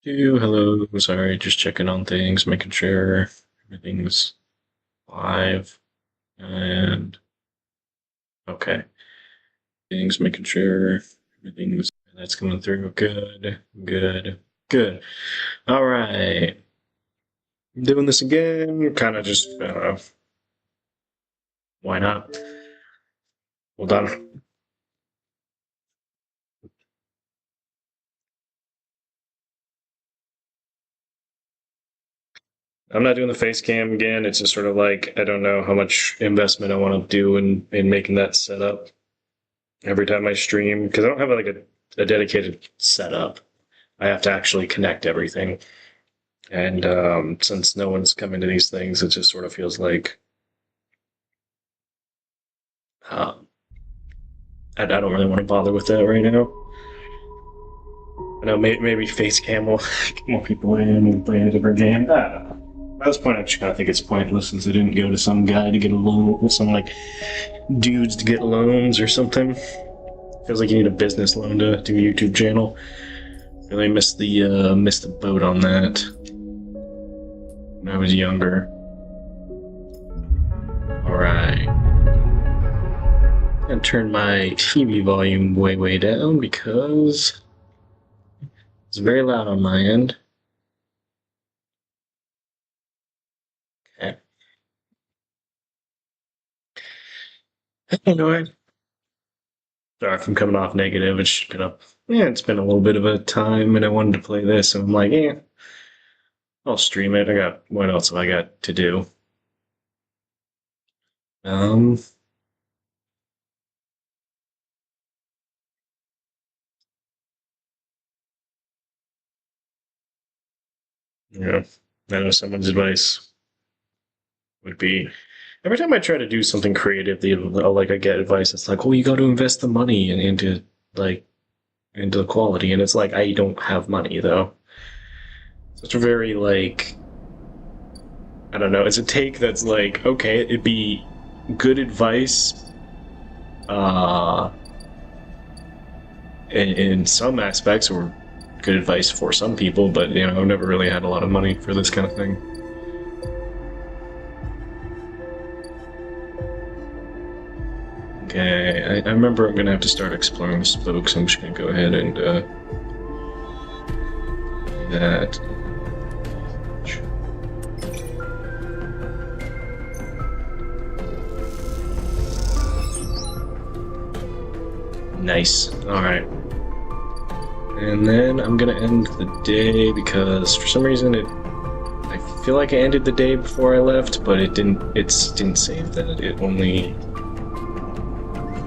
Hello. Sorry, just checking on things, making sure everything's live. And okay, things, making sure everything's that's coming through. Good, good, good. All right, doing this again. Kind of just why not? Hold on. I'm not doing the face cam again. It's just sort of like I don't know how much investment I want to do in making that setup every time I stream because I don't have like a dedicated setup. I have to actually connect everything. And since no one's coming to these things, it just sort of feels like um, I don't really want to bother with that right now. I know maybe face cam will get more people in and play a different game. I don't know. At this point, I just kind of think it's pointless since I didn't go to some guy to get a loan, some like dudes to get loans or something. Feels like you need a business loan to do a YouTube channel. Really missed the boat on that when I was younger. All right. I'm gonna turn my TV volume way down because it's very loud on my end. Okay. Anyway, sorry if I'm coming off negative. It's been a little bit of a time, and I wanted to play this, and I'm like, I'll stream it. What else have I got to do? Um, yeah, I know someone's advice would be every time I try to do something creative, I get advice. It's like, oh, you got to invest the money into like into the quality, and it's like I don't have money though. So it's a very like I don't know. It's a take that's like okay, it'd be good advice, uh, in some aspects, or good advice for some people, but I've never really had a lot of money for this kind of thing. Okay, I remember I'm gonna have to start exploring the spokes. I'm just gonna go ahead and do that. Nice. Alright. And then I'm gonna end the day because for some reason I feel like I ended the day before I left, but it didn't save that. It only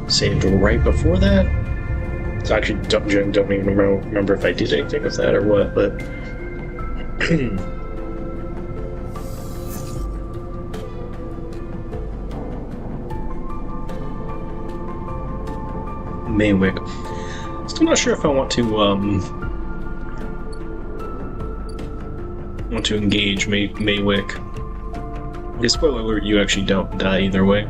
saved right before that. So I actually don't even remember if I did anything with that or what, but Maywick. Still not sure if I want to engage Maywick. Okay, spoiler alert, you actually don't die either way.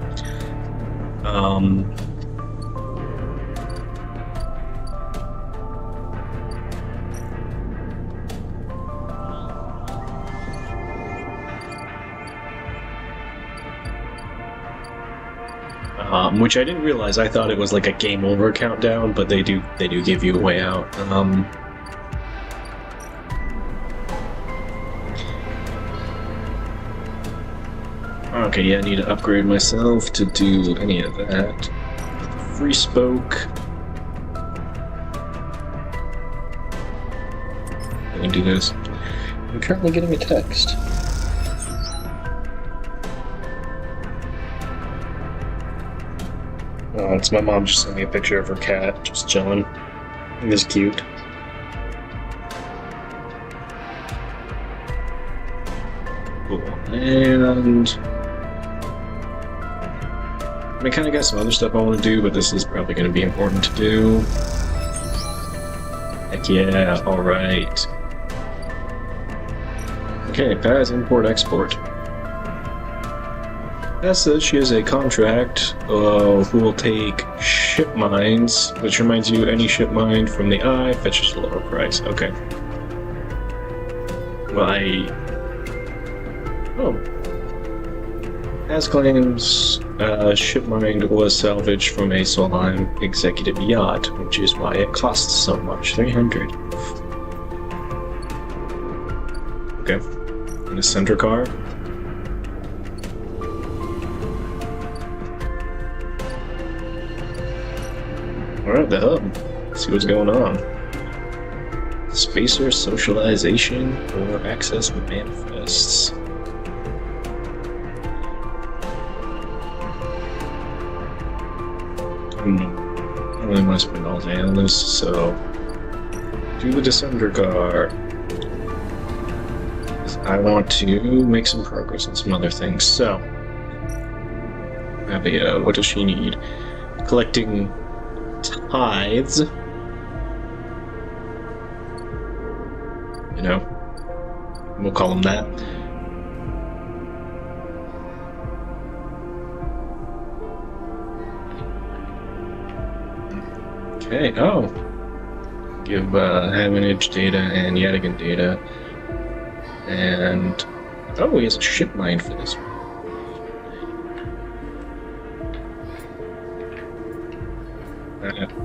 Which I didn't realize. I thought it was like a game over countdown, but they do give you a way out. Okay, yeah, I need to upgrade myself to do any of that. Free spoke. I can do this. I'm currently getting a text. Oh, it's my mom just sent me a picture of her cat just chilling. It is cute. Cool. And I kind of got some other stuff I want to do, but this is probably going to be important to do. Heck yeah, alright. Okay, Paz Import Export. That says she has a contract who will take ship mines, which reminds you any ship mine from the eye fetches a lower price. Okay. Oh. As claims, ship mined was salvaged from a Solheim executive yacht, which is why it costs so much. 300. Okay. And a center car. Alright, the hub. Let's see what's going on. Spacer socialization or access manifests. I don't really want to spend all day on this, so do the Descender car. I want to make some progress on some other things. So, Abia, what does she need? Collecting tithes. You know, we'll call them that. Okay, oh. Give Havenage data and Yadigan data. And oh, he has a ship mine for this one.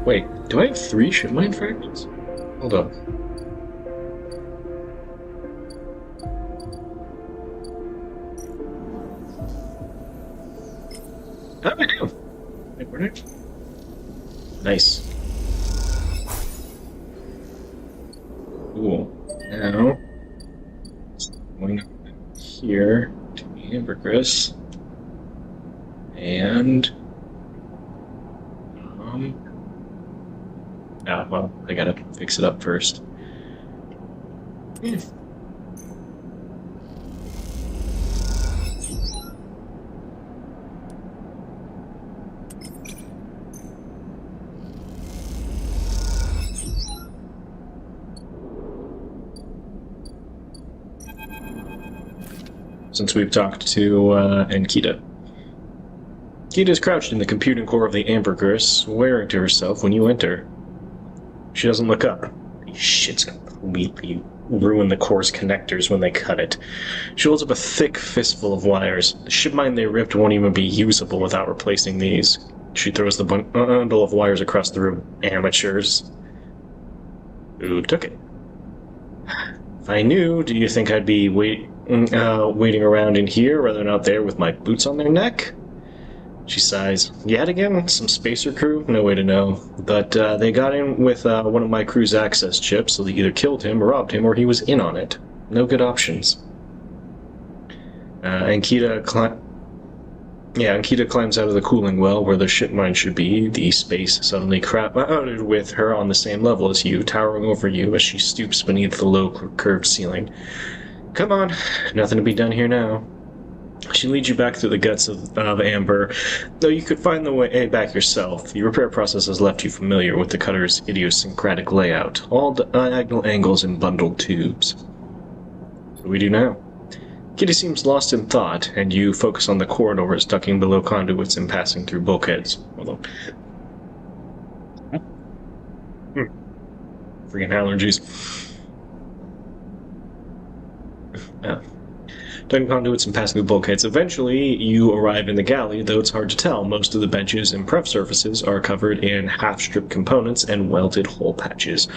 Wait, do I have 3 ship mine fragments? Hold up. Oh, I do. Wait, where did I... Nice. Cool. Now, going here to Ambergris, and well, I gotta fix it up first. Since we've talked to Ankita. Kita's crouched in the computing core of the Ambergris, swearing to herself when you enter. She doesn't look up. These shits completely ruin the core's connectors when they cut it. She holds up a thick fistful of wires. The ship mine they ripped won't even be usable without replacing these. She throws the bundle of wires across the room. Amateurs. Who took it? If I knew, do you think I'd be waiting around in here rather than out there with my boots on their neck? She sighs. Yet again? Some spacer crew? No way to know. But they got in with one of my crew's access chips, so they either killed him, robbed him, or he was in on it. No good options. Ankita climbs out of the cooling well where the ship mine should be. The space suddenly crowded with her on the same level as you, towering over you as she stoops beneath the low curved ceiling. Come on, nothing to be done here now. She leads you back through the guts of Amber, though you could find the way back yourself. The repair process has left you familiar with the cutter's idiosyncratic layout, all diagonal angles and bundled tubes. What do we do now? Kitty seems lost in thought, and you focus on the corridors ducking below conduits and passing through bulkheads. Although... Freaking allergies. Yeah. Ducking conduits and passing through bulkheads. Eventually, you arrive in the galley, though it's hard to tell. Most of the benches and prep surfaces are covered in half-stripped components and welded hole patches.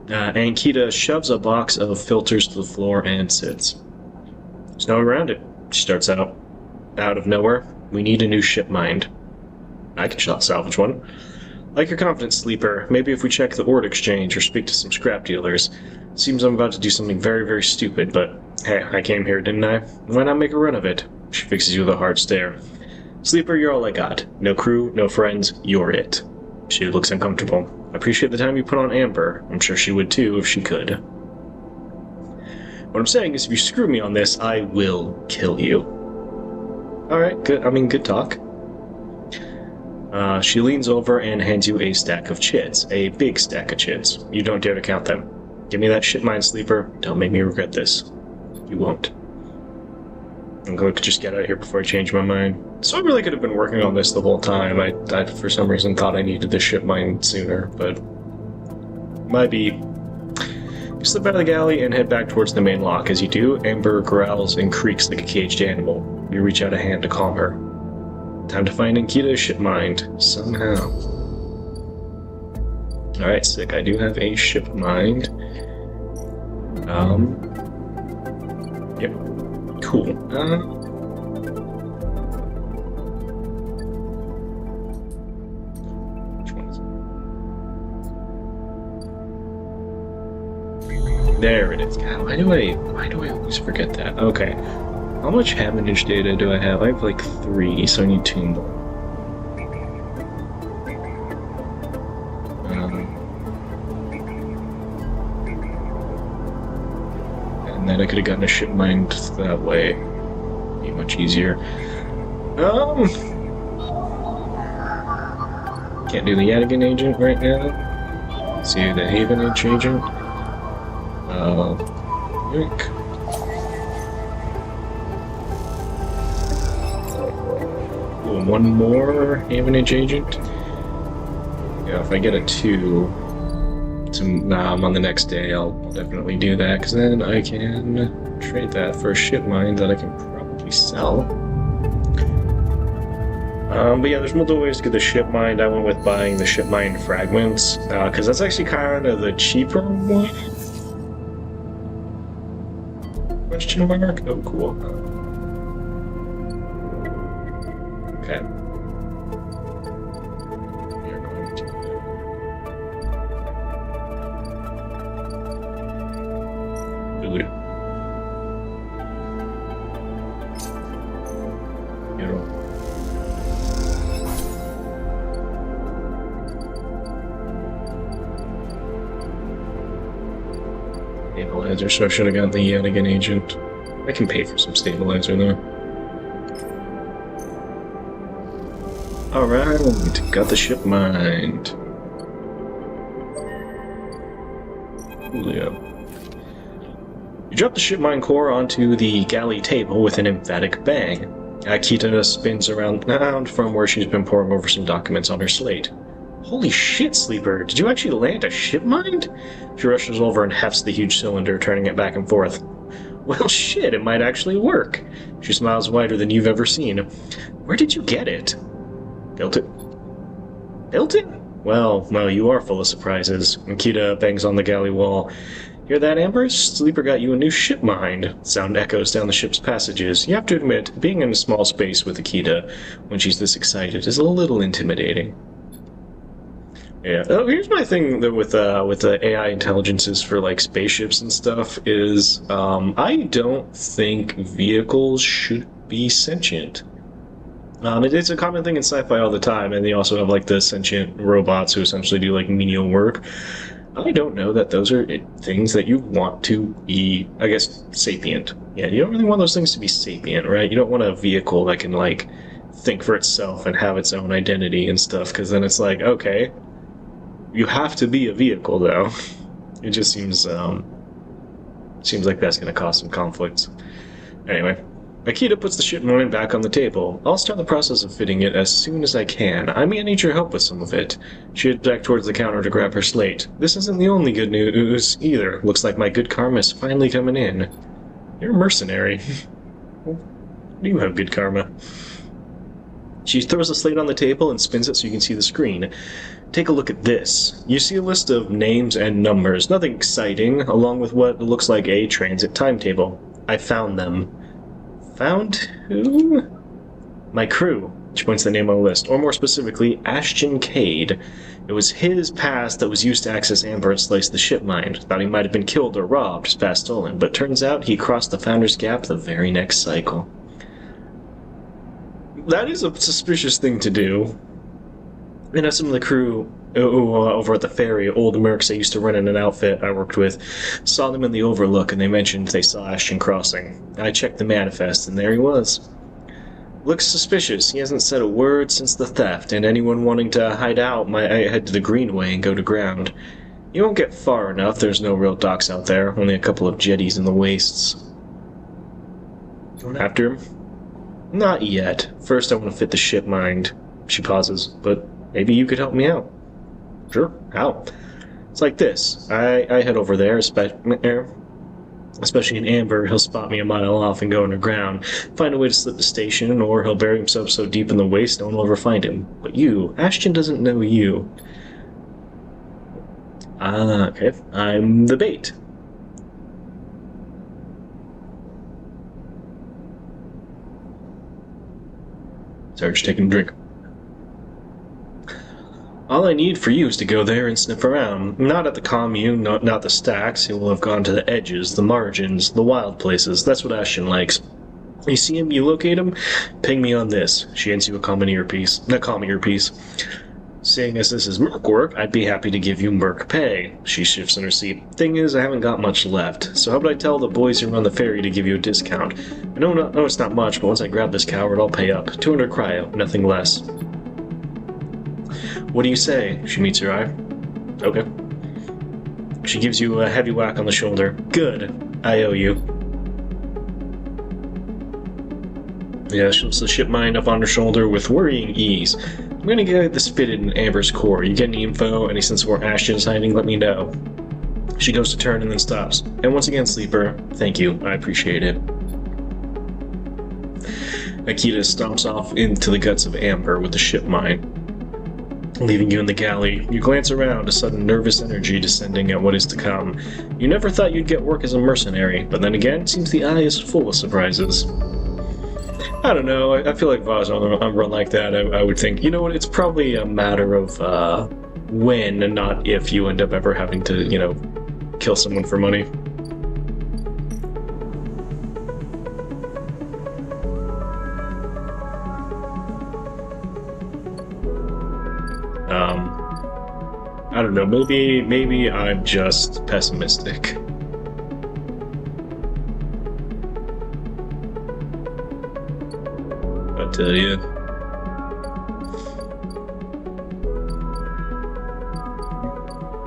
Ankita shoves a box of filters to the floor and sits. There's no way around it. She starts out of nowhere. We need a new ship mined. I can salvage one. Like your confidence, Sleeper, maybe if we check the ord exchange or speak to some scrap dealers. Seems I'm about to do something very, very stupid, but hey, I came here, didn't I? Why not make a run of it? She fixes you with a hard stare. Sleeper, you're all I got. No crew, no friends, you're it. She looks uncomfortable. I appreciate the time you put on Amber. I'm sure she would too if she could. What I'm saying is if you screw me on this, I will kill you. Alright, good. Good talk. She leans over and hands you a stack of chits. A big stack of chits. You don't dare to count them. Give me that shit, Mind Sleeper. Don't make me regret this. You won't. I'm going to just get out of here before I change my mind. So I really could have been working on this the whole time. I for some reason thought I needed this ship mine sooner, but might be You slip out of the galley and head back towards the main lock. As you do, Amber growls and creaks like a caged animal. You reach out a hand to calm her. Time to find Nikita's ship mind, somehow. Alright, sick. I do have a ship mind. Yep. Cool. Which one is it? There it is. God, why do I always forget that? Okay. How much Havenage data do I have? I have like 3, so I need 2 more. And then I could have gotten a ship mind that way. Be much easier. Can't do the Yadigan agent right now. Let's do the Havenage agent. Yoink. One more Havenage agent. Yeah, if I get a 2 on the next day, I'll definitely do that, because then I can trade that for a ship mind that I can probably sell. But yeah, there's multiple ways to get the ship mind. I went with buying the ship mind fragments, because that's actually kind of the cheaper one. Question mark? Oh, cool. Okay. We are going to food. Stabilizer, so I should have gotten the Yadigan agent. I can pay for some stabilizer though. Alright, got the ship mind. Coolio. You drop the ship mind core onto the galley table with an emphatic bang. Akita spins around from where she's been poring over some documents on her slate. Holy shit, Sleeper, did you actually land a ship mind? She rushes over and hefts the huge cylinder, turning it back and forth. Well, shit, it might actually work. She smiles wider than you've ever seen. Where did you get it? Built it. Built it? Well, you are full of surprises. Akita bangs on the galley wall. Hear that, Amber? Sleeper got you a new ship mind. Sound echoes down the ship's passages. You have to admit, being in a small space with Akita when she's this excited is a little intimidating. Yeah. Oh, here's my thing though with the AI intelligences for like spaceships and stuff is I don't think vehicles should be sentient. It's a common thing in sci-fi all the time, and they also have like the sentient robots who essentially do like menial work. I don't know that those are things that you want to be, I guess, sapient. Yeah, you don't really want those things to be sapient, right? You don't want a vehicle that can like think for itself and have its own identity and stuff, because then it's like, okay. You have to be a vehicle, though. It just seems like that's going to cause some conflicts. Anyway, Akita puts the ship mind back on the table. I'll start the process of fitting it as soon as I can. I may need your help with some of it. She heads back towards the counter to grab her slate. This isn't the only good news, either. Looks like my good karma's finally coming in. You're a mercenary. You have good karma. She throws the slate on the table and spins it so you can see the screen. Take a look at this. You see a list of names and numbers, nothing exciting, along with what looks like a transit timetable. I found them. Found who? My crew. She points the name on the list, or more specifically, Ashton Cade. It was his pass that was used to access Amber and slice the ship mind. Thought he might have been killed or robbed, his pass stolen, but turns out he crossed the Founder's Gap the very next cycle. That is a suspicious thing to do. I know some of the crew over at the ferry, old mercs I used to run in an outfit I worked with, saw them in the Overlook and they mentioned they saw Ashton crossing. I checked the manifest and there he was. Looks suspicious. He hasn't said a word since the theft, and anyone wanting to hide out might head to the Greenway and go to ground. You won't get far enough, there's no real docks out there, only a couple of jetties in the wastes. Going after him? Not yet. First I want to fit the ship mind. She pauses, but maybe you could help me out. Sure, how? It's like this. I head over there, especially in Amber. He'll spot me a mile off and go underground, find a way to slip the station, or he'll bury himself so deep in the waste no one will ever find him. But you, Ashton doesn't know you. Ah, okay. I'm the bait. Sarge taking a drink. All I need for you is to go there and sniff around. Not at the commune, not the stacks. He will have gone to the edges, the margins, the wild places. That's what Ashton likes. You see him, you locate him, ping me on this. She hands you a common earpiece. Seeing as this is merc work, I'd be happy to give you merc pay. She shifts in her seat. Thing is, I haven't got much left, so how about I tell the boys who run the ferry to give you a discount? I know it's not much, but once I grab this coward, I'll pay up. 200 cryo, nothing less. What do you say? She meets your eye. Okay. She gives you a heavy whack on the shoulder. Good. I owe you. Yeah, she lifts the ship mine up on her shoulder with worrying ease. I'm gonna get this fitted in Amber's core. You get any info, any sense of where Ashton's hiding, let me know. She goes to turn and then stops. And once again, Sleeper, thank you. I appreciate it. Akita stomps off into the guts of Amber with the ship mine, leaving you in the galley. You glance around, a sudden nervous energy descending at what is to come. You never thought you'd get work as a mercenary, but then again, it seems the eye is full of surprises. I don't know, I feel like Vaz on a run like that, I would think, you know what, it's probably a matter of when and not if you end up ever having to, you know, kill someone for money. I don't know, maybe I'm just pessimistic. But, yeah.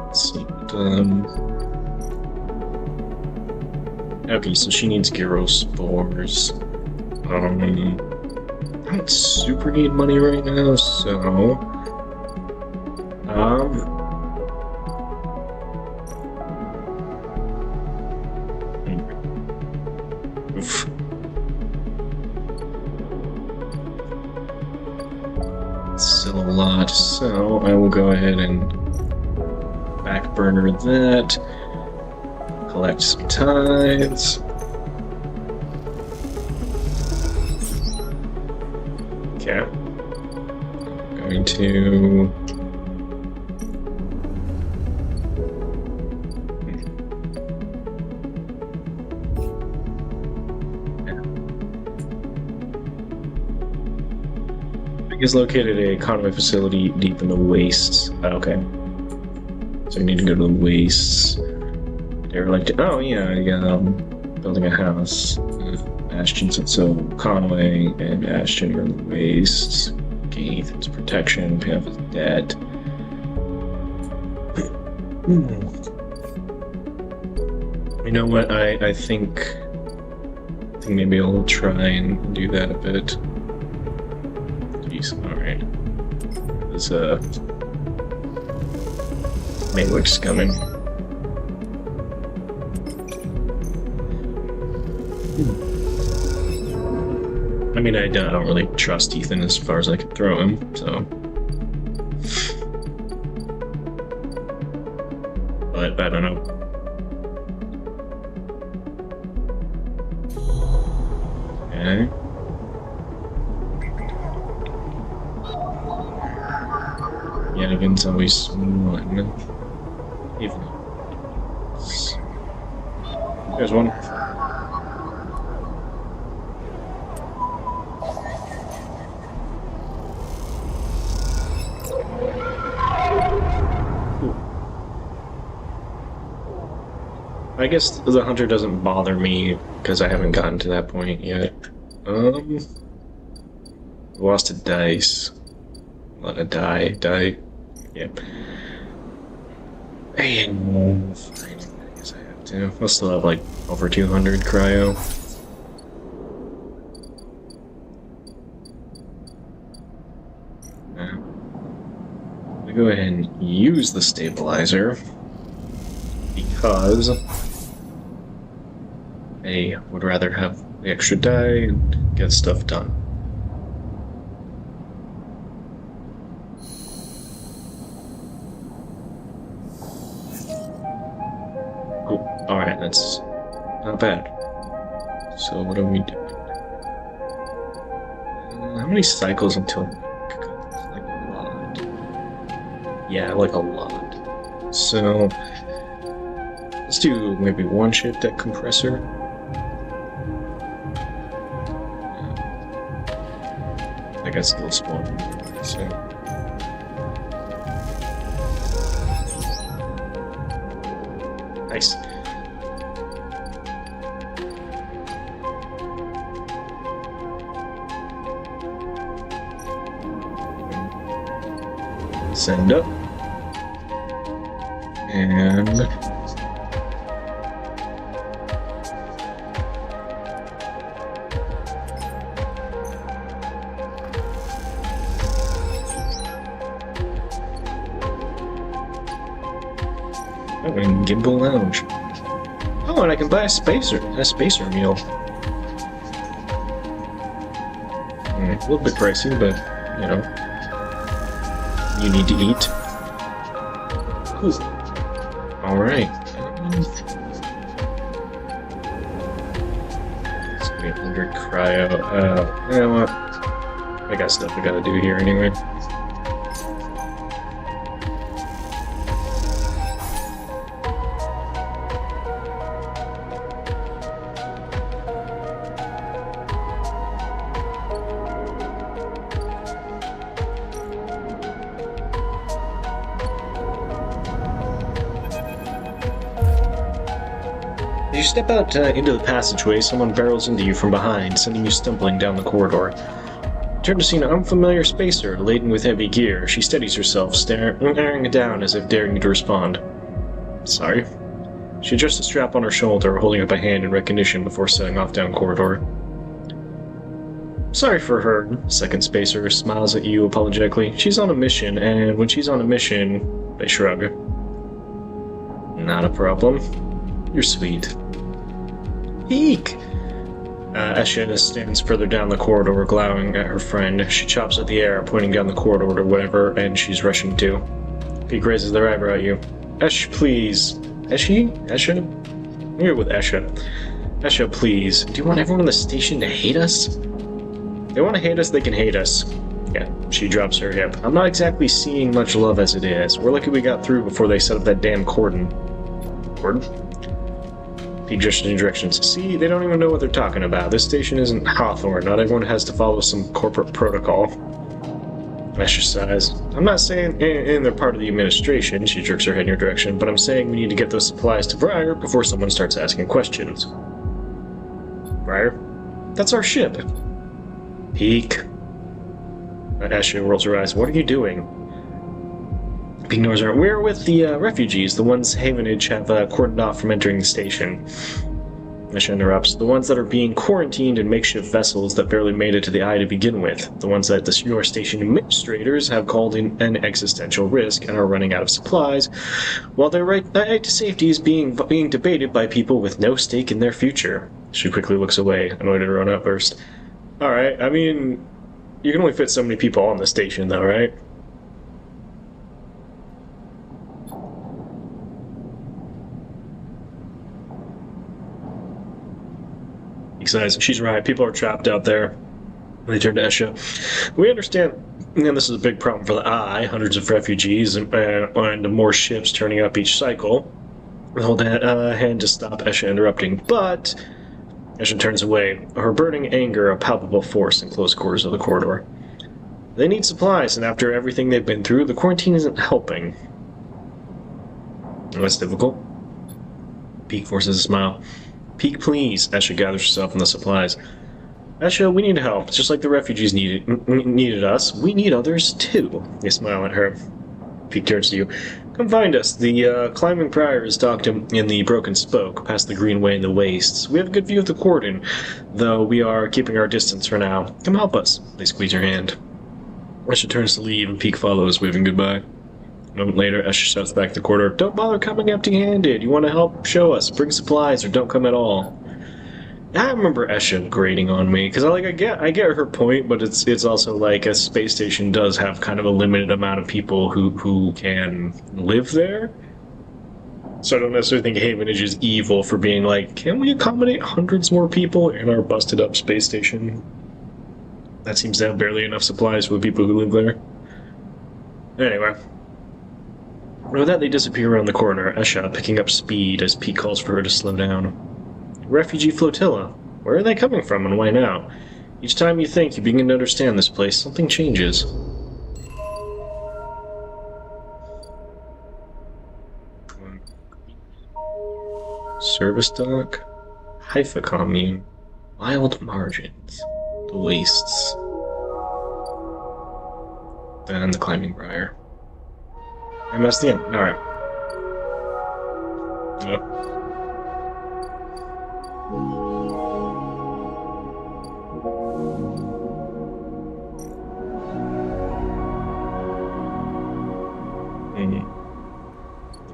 Let's see, okay, so she needs Gyrospores. I don't super need money right now, so... Oof. Still a lot, so I will go ahead and back burner that, collect some tithes. Okay. Going to... is located at a convoy facility deep in the wastes. Okay. So we need to go to the wastes. Derelict. Oh, yeah, building a house. Ashton said so. Conway and Ashton are in the wastes. Okay, Ethan's protection. Pay off his debt. You know what? I think maybe I'll try and do that a bit. Alright. There's Maywick's coming. I mean, I don't really trust Ethan as far as I can throw him, so... But, I don't know. Okay. Yanigan's always one. Even. There's one. Ooh. I guess the hunter doesn't bother me because I haven't gotten to that point yet. Lost a dice. Let it die. Yep. And fine, I guess I have to. I'll still have like over 200 cryo. I'll go ahead and use the stabilizer. because I would rather have the extra die and get stuff done. Cool. Alright, that's not bad. So what do we do? How many cycles until... Like a lot. Yeah, like a lot. So... let's do maybe one shift at compressor. I guess still spawn. So... nice. Send up. And... oh, and Gimbal Lounge. Oh, and I can buy a spacer meal. A little bit pricey, but, you know, you need to eat. Cool. Alright. It's gonna be 100 cryo. You know what? I got stuff I gotta do here anyway. As you step out into the passageway, someone barrels into you from behind, sending you stumbling down the corridor. Turn to see an unfamiliar spacer laden with heavy gear. She steadies herself, staring down as if daring to respond. Sorry. She adjusts the strap on her shoulder, holding up a hand in recognition before setting off down corridor. Sorry for her, second spacer smiles at you apologetically. She's on a mission, and when she's on a mission, they shrug. Not a problem. You're sweet. Eek! Esha stands further down the corridor, glowering at her friend. She chops at the air, pointing down the corridor to whatever end she's rushing to. Peek raises their eyebrow at you. Esh, please. Eshy? Esha? I'm here with Esha. Esha, please. Do you want everyone in the station to hate us? If they want to hate us, they can hate us. Yeah, she drops her hip. I'm not exactly seeing much love as it is. We're lucky we got through before they set up that damn cordon. Cordon? Peek gestures in directions. See, they don't even know what they're talking about. This station isn't Hawthorne. Not everyone has to follow some corporate protocol. Esha sighs. I'm not saying they're part of the administration, she jerks her head in your direction, but I'm saying we need to get those supplies to Briar before someone starts asking questions. Briar? That's our ship. Peek. Esha rolls her eyes. What are you doing? Peek ignores her. We're with the refugees, the ones Havenage have cordoned off from entering the station. Esha interrupts. The ones that are being quarantined in makeshift vessels that barely made it to the Eye to begin with. The ones that the your station administrators have called in an existential risk and are running out of supplies, while their right to safety is being debated by people with no stake in their future. She quickly looks away, annoyed at her own outburst. Alright, I mean, you can only fit so many people on the station though, right? Says, she's right, people are trapped out there. They turn to Esha. We understand, and this is a big problem for the Eye, hundreds of refugees and more ships turning up each cycle. Hold a hand to stop Esha interrupting, but Esha turns away, her burning anger a palpable force in close quarters of the corridor. They need supplies, and after everything they've been through, the quarantine isn't helping. That's difficult. Peek forces a smile. Peek, please. Esha gathers herself in the supplies. Esha, we need help. Just like the refugees needed us, we need others too. They smile at her. Peek turns to you. Come find us. The climbing Briar is docked in the Broken Spoke, past the Greenway and the Wastes. We have a good view of the cordon, though we are keeping our distance for now. Come help us. They squeeze her hand. Esha turns to leave, and Peek follows, waving goodbye. A moment later, Escher shouts back the corridor, "Don't bother coming empty-handed. You want to help? Show us. Bring supplies or don't come at all." I remember Escher grating on me because I get her point, but it's also like a space station does have kind of a limited amount of people who can live there. So I don't necessarily think Havenage is evil for being like, can we accommodate hundreds more people in our busted up space station? That seems to have barely enough supplies for the people who live there. Anyway. With that, they disappear around the corner, Esha picking up speed as Pete calls for her to slow down. Refugee flotilla. Where are they coming from and why now? Each time you think you begin to understand this place, something changes. Service dock, Haifa commune, wild margins, the wastes, then the climbing briar. And that's the end. Alright. Yep.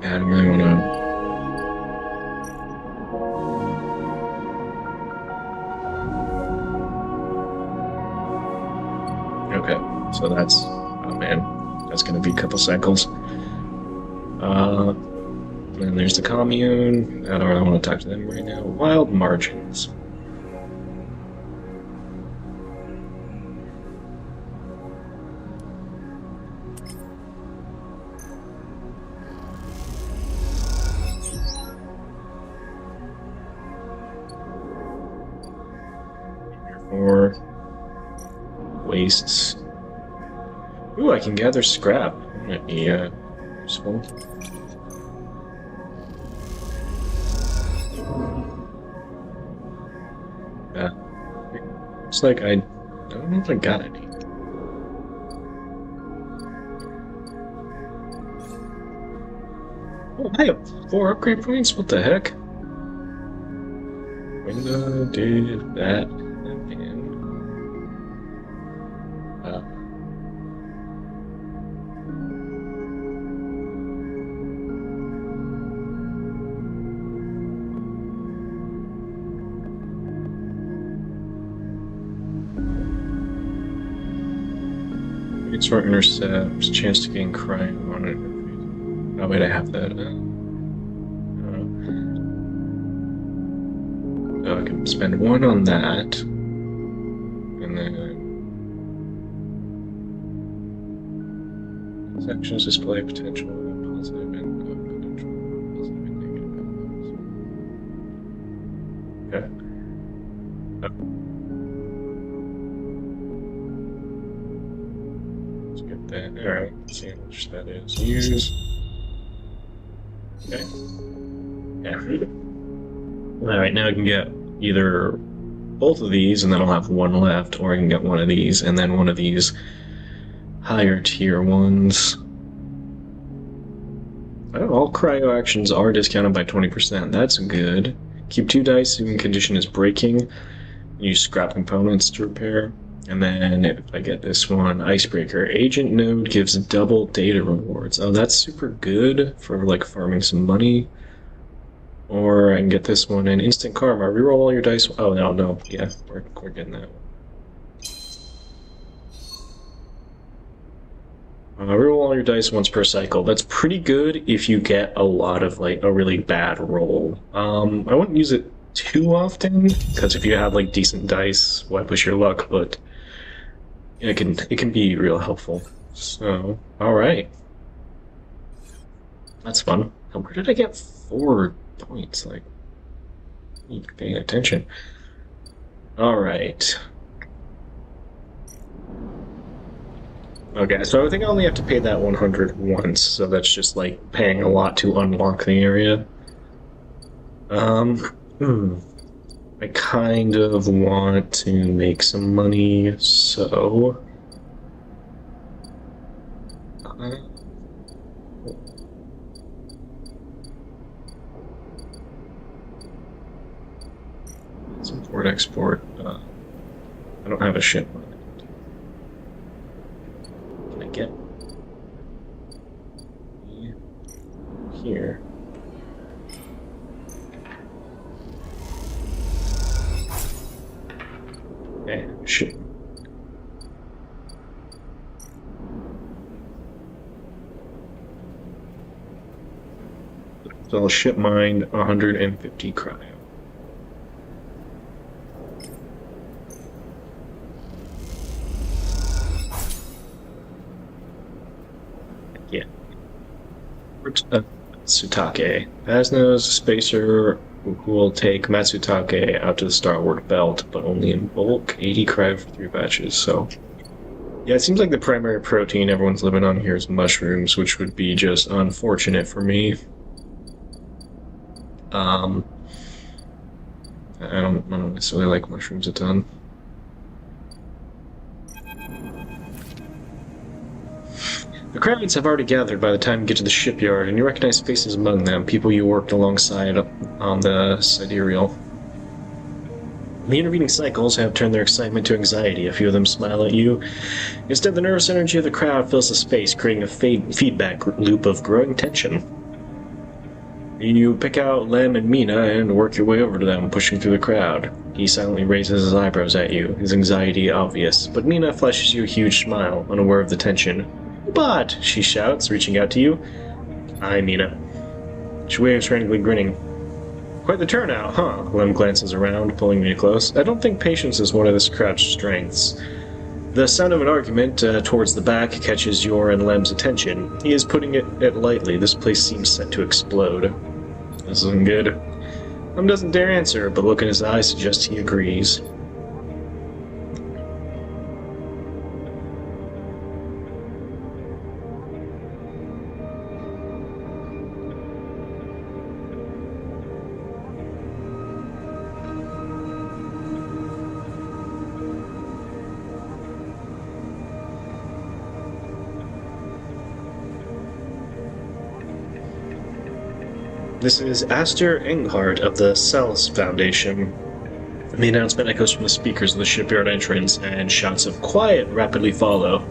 Yeah, I don't really want to. Okay, so that's, oh man, that's gonna be a couple cycles. And there's the commune. I don't really want to talk to them right now. Wild margins. Or wastes. Ooh, I can gather scrap. That might be useful. Yeah. Looks like I don't know if I got any. Oh, I have 4 upgrade points? What the heck? Window did that again. Smart intercepts, chance to gain crime on it. Oh wait, I have that. So I can spend 1 on that, and then sections display potential positive and negative. Okay. Alright, let's see how much that is. Use. Okay. Yeah. Alright, now I can get either both of these and then I'll have 1 left, or I can get 1 of these and then 1 of these higher tier ones. Oh, all cryo actions are discounted by 20%. That's good. Keep 2 dice when condition is breaking. Use scrap components to repair. And then if I get this one, Icebreaker. Agent node gives double data rewards. Oh, that's super good for like farming some money. Or I can get this one in Instant Karma. Reroll all your dice. Oh, no. Yeah, we're getting that one. Reroll all your dice once per cycle. That's pretty good if you get a lot of like a really bad roll. I wouldn't use it too often, because if you have like decent dice, why push your luck? But it can be real helpful. So, all right, that's fun. Where did I get 4 points? Like, paying attention. All right. Okay, so I think I only have to pay that 100 once, so that's just like paying a lot to unlock the area. I kind of want to make some money, so... Let's import-export. I don't have a ship on it. Can I get... here? Okay, shit. So I'll ship mine 150 cryo. Yeah. Matsutake. Phasno's a spacer who will take Matsutake out to the Starward Belt, but only in bulk. 80 cryo for 3 batches, so... Yeah, it seems like the primary protein everyone's living on here is mushrooms, which would be just unfortunate for me. I don't necessarily like mushrooms a ton. The crowds have already gathered by the time you get to the shipyard, and you recognize faces among them, people you worked alongside on the Sidereal. The intervening cycles have turned their excitement to anxiety. A few of them smile at you. Instead, the nervous energy of the crowd fills the space, creating a feedback loop of growing tension. You pick out Lem and Mina and work your way over to them, pushing through the crowd. He silently raises his eyebrows at you, his anxiety obvious, but Mina flashes you a huge smile, unaware of the tension. "But," she shouts, reaching out to you. "Hi, Mina." She waves frantically, grinning. "Quite the turnout, huh?" Lem glances around, pulling Mina close. "I don't think patience is one of this crowd's strengths." The sound of an argument towards the back catches your and Lem's attention. He is putting it lightly. This place seems set to explode. This isn't good. Lem doesn't dare answer, but look in his eyes suggests he agrees. This is Aster Enghart of the Celis Foundation. The announcement echoes from the speakers of the shipyard entrance, and shouts of "Quiet" rapidly follow.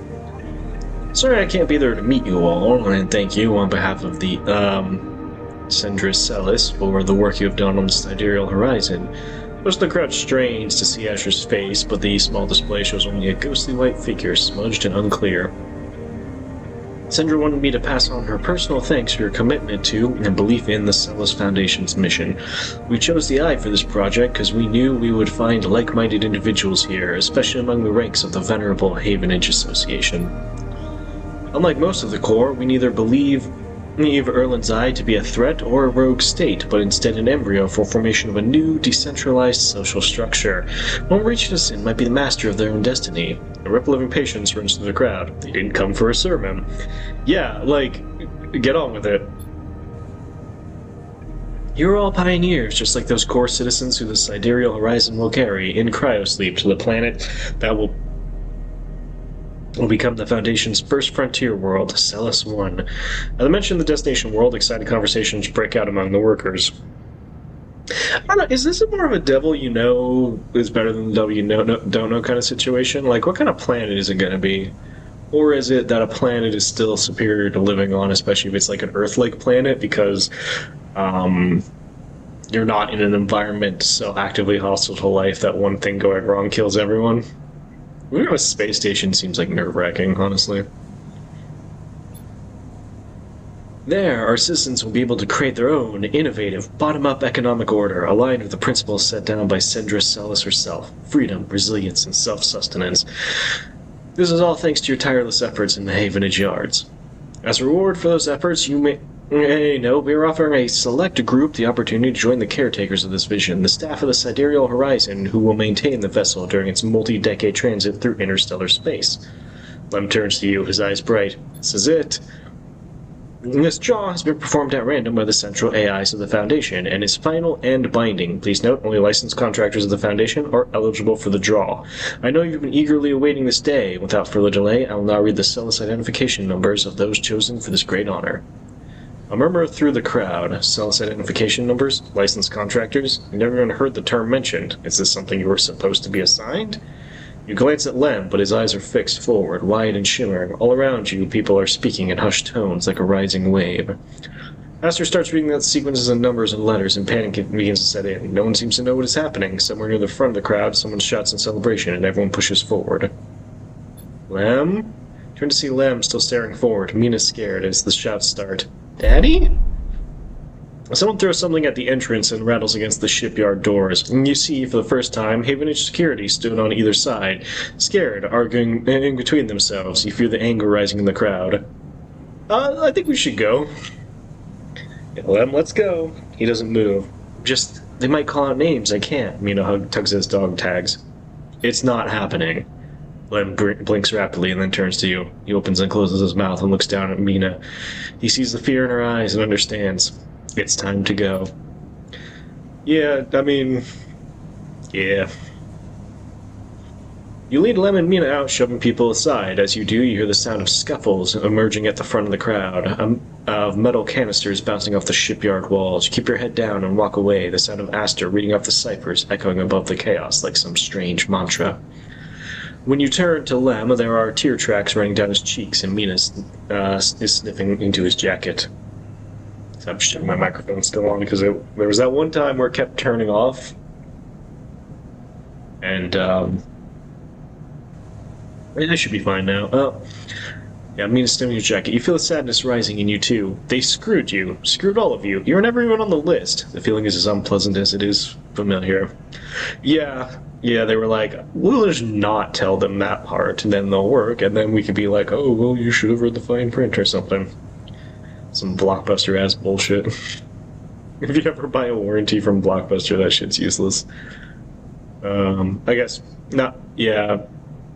"Sorry I can't be there to meet you all, and thank you on behalf of the, Sendris Celis for the work you have done on the Sidereal Horizon." Most of the crowd strains to see Asher's face, but the small display shows only a ghostly white figure, smudged and unclear. Sendra wanted me to pass on her personal thanks for your commitment to and belief in the Celis Foundation's mission. We chose the Eye for this project because we knew we would find like-minded individuals here, especially among the ranks of the venerable Havenage Association. Unlike most of the Corps, we neither believe Erland's Eye to be a threat or a rogue state, but instead an embryo for formation of a new, decentralized social structure. One where each citizen might be the master of their own destiny. A ripple of impatience runs through the crowd. They didn't come for a sermon. Yeah, like, get on with it. You're all pioneers, just like those core citizens who the Sidereal Horizon will carry in cryosleep to the planet that will become the Foundation's first frontier world, Celis 1. At the mention of the destination world, excited conversations break out among the workers. I don't know, is this more of a devil you know is better than the devil you don't know kind of situation? Like, what kind of planet is it going to be? Or is it that a planet is still superior to living on, especially if it's like an Earth-like planet, because you're not in an environment so actively hostile to life that one thing going wrong kills everyone? Moving to a space station seems like nerve-wracking, honestly. There, our citizens will be able to create their own innovative, bottom-up economic order aligned with the principles set down by Sendris Celis herself: freedom, resilience, and self-sustenance. This is all thanks to your tireless efforts in the Havenage Yards. As a reward for those efforts, you may know we are offering a select group the opportunity to join the caretakers of this vision, the staff of the Sidereal Horizon, who will maintain the vessel during its multi-decade transit through interstellar space. Lem turns to you, his eyes bright. This is it. This draw has been performed at random by the central AIs of the Foundation, and is final and binding. Please note, only licensed contractors of the Foundation are eligible for the draw. I know you've been eagerly awaiting this day. Without further delay, I will now read the Celis identification numbers of those chosen for this great honor. A murmur through the crowd. Celis identification numbers? Licensed contractors? I never even heard the term mentioned. Is this something you were supposed to be assigned? You glance at Lem, but his eyes are fixed forward, wide and shimmering. All around you, people are speaking in hushed tones like a rising wave. Aster starts reading out sequences of numbers and letters, and panic begins to set in. No one seems to know what is happening. Somewhere near the front of the crowd, someone shouts in celebration, and everyone pushes forward. Lem? Turn to see Lem still staring forward. Mina's scared as the shouts start. Daddy? Someone throws something at the entrance and rattles against the shipyard doors. And you see, for the first time, Havenage security stood on either side, scared, arguing in between themselves. You feel the anger rising in the crowd. I think we should go. Lem, let's go. He doesn't move. Just, they might call out names. I can't. Mina tugs at his dog tags. It's not happening. Lem blinks rapidly and then turns to you. He opens and closes his mouth and looks down at Mina. He sees the fear in her eyes and understands. It's time to go. Yeah. You lead Lem and Mina out, shoving people aside. As you do, you hear the sound of scuffles emerging at the front of the crowd, of metal canisters bouncing off the shipyard walls. You keep your head down and walk away, the sound of Aster reading off the ciphers echoing above the chaos like some strange mantra. When you turn to Lem, there are tear tracks running down his cheeks, and Mina is sniffing into his jacket. So I'm shutting my microphone still on because there was that one time where it kept turning off. And, I should be fine now. Oh. Yeah, Mina's sniffing your jacket. You feel the sadness rising in you, too. They screwed you. Screwed all of you. You were never even on the list. The feeling is as unpleasant as it is familiar. Yeah, they were like, we'll just not tell them that part, and then they'll work, and then we could be like, oh, well, you should have read the fine print or something. Some Blockbuster-ass bullshit. If you ever buy a warranty from Blockbuster, that shit's useless. I guess, not, yeah.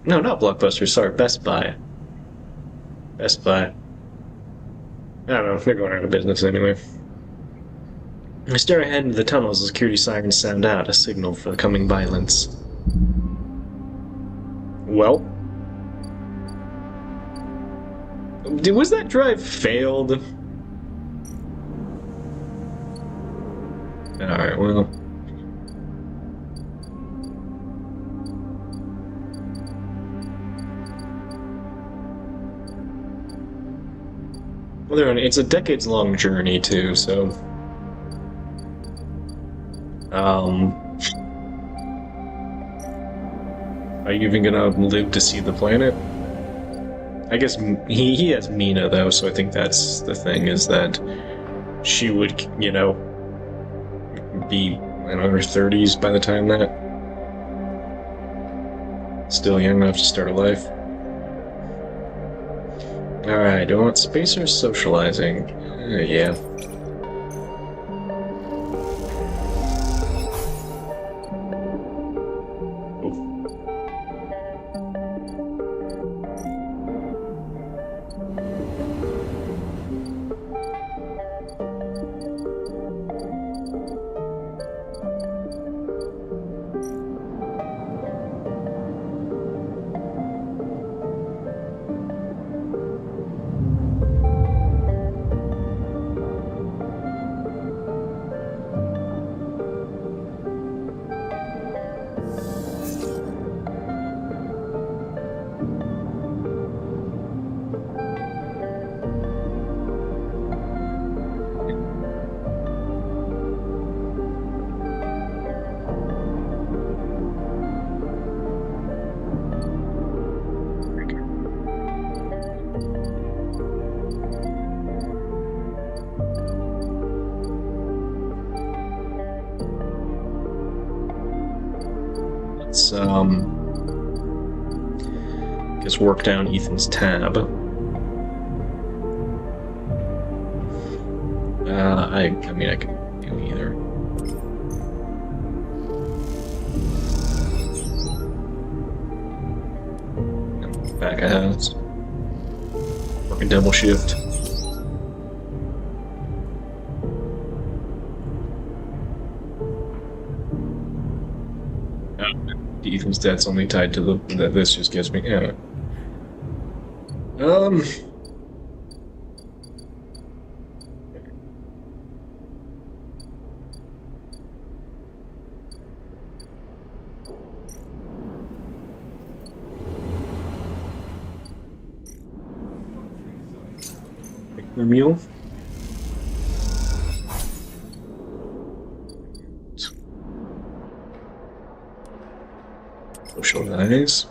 No, not Blockbuster, sorry, Best Buy. Best Buy. I don't know, they're going out of business anyway. I stare ahead into the tunnels as security sirens sound out, a signal for the coming violence. Well? Was that drive failed? Alright, well... It's a decades-long journey, too, so... Are you even gonna live to see the planet? I guess he has Mina, though, so I think that's the thing, is that she would, you know, be in her 30s by the time that... Still young enough to start a life. Alright, do I want space or socializing? Yeah. Let's work down Ethan's tab. I mean, I can do either. Back of house. Working double shift. Ethan's debt's only tied to the this just gives me Mule. Initialize.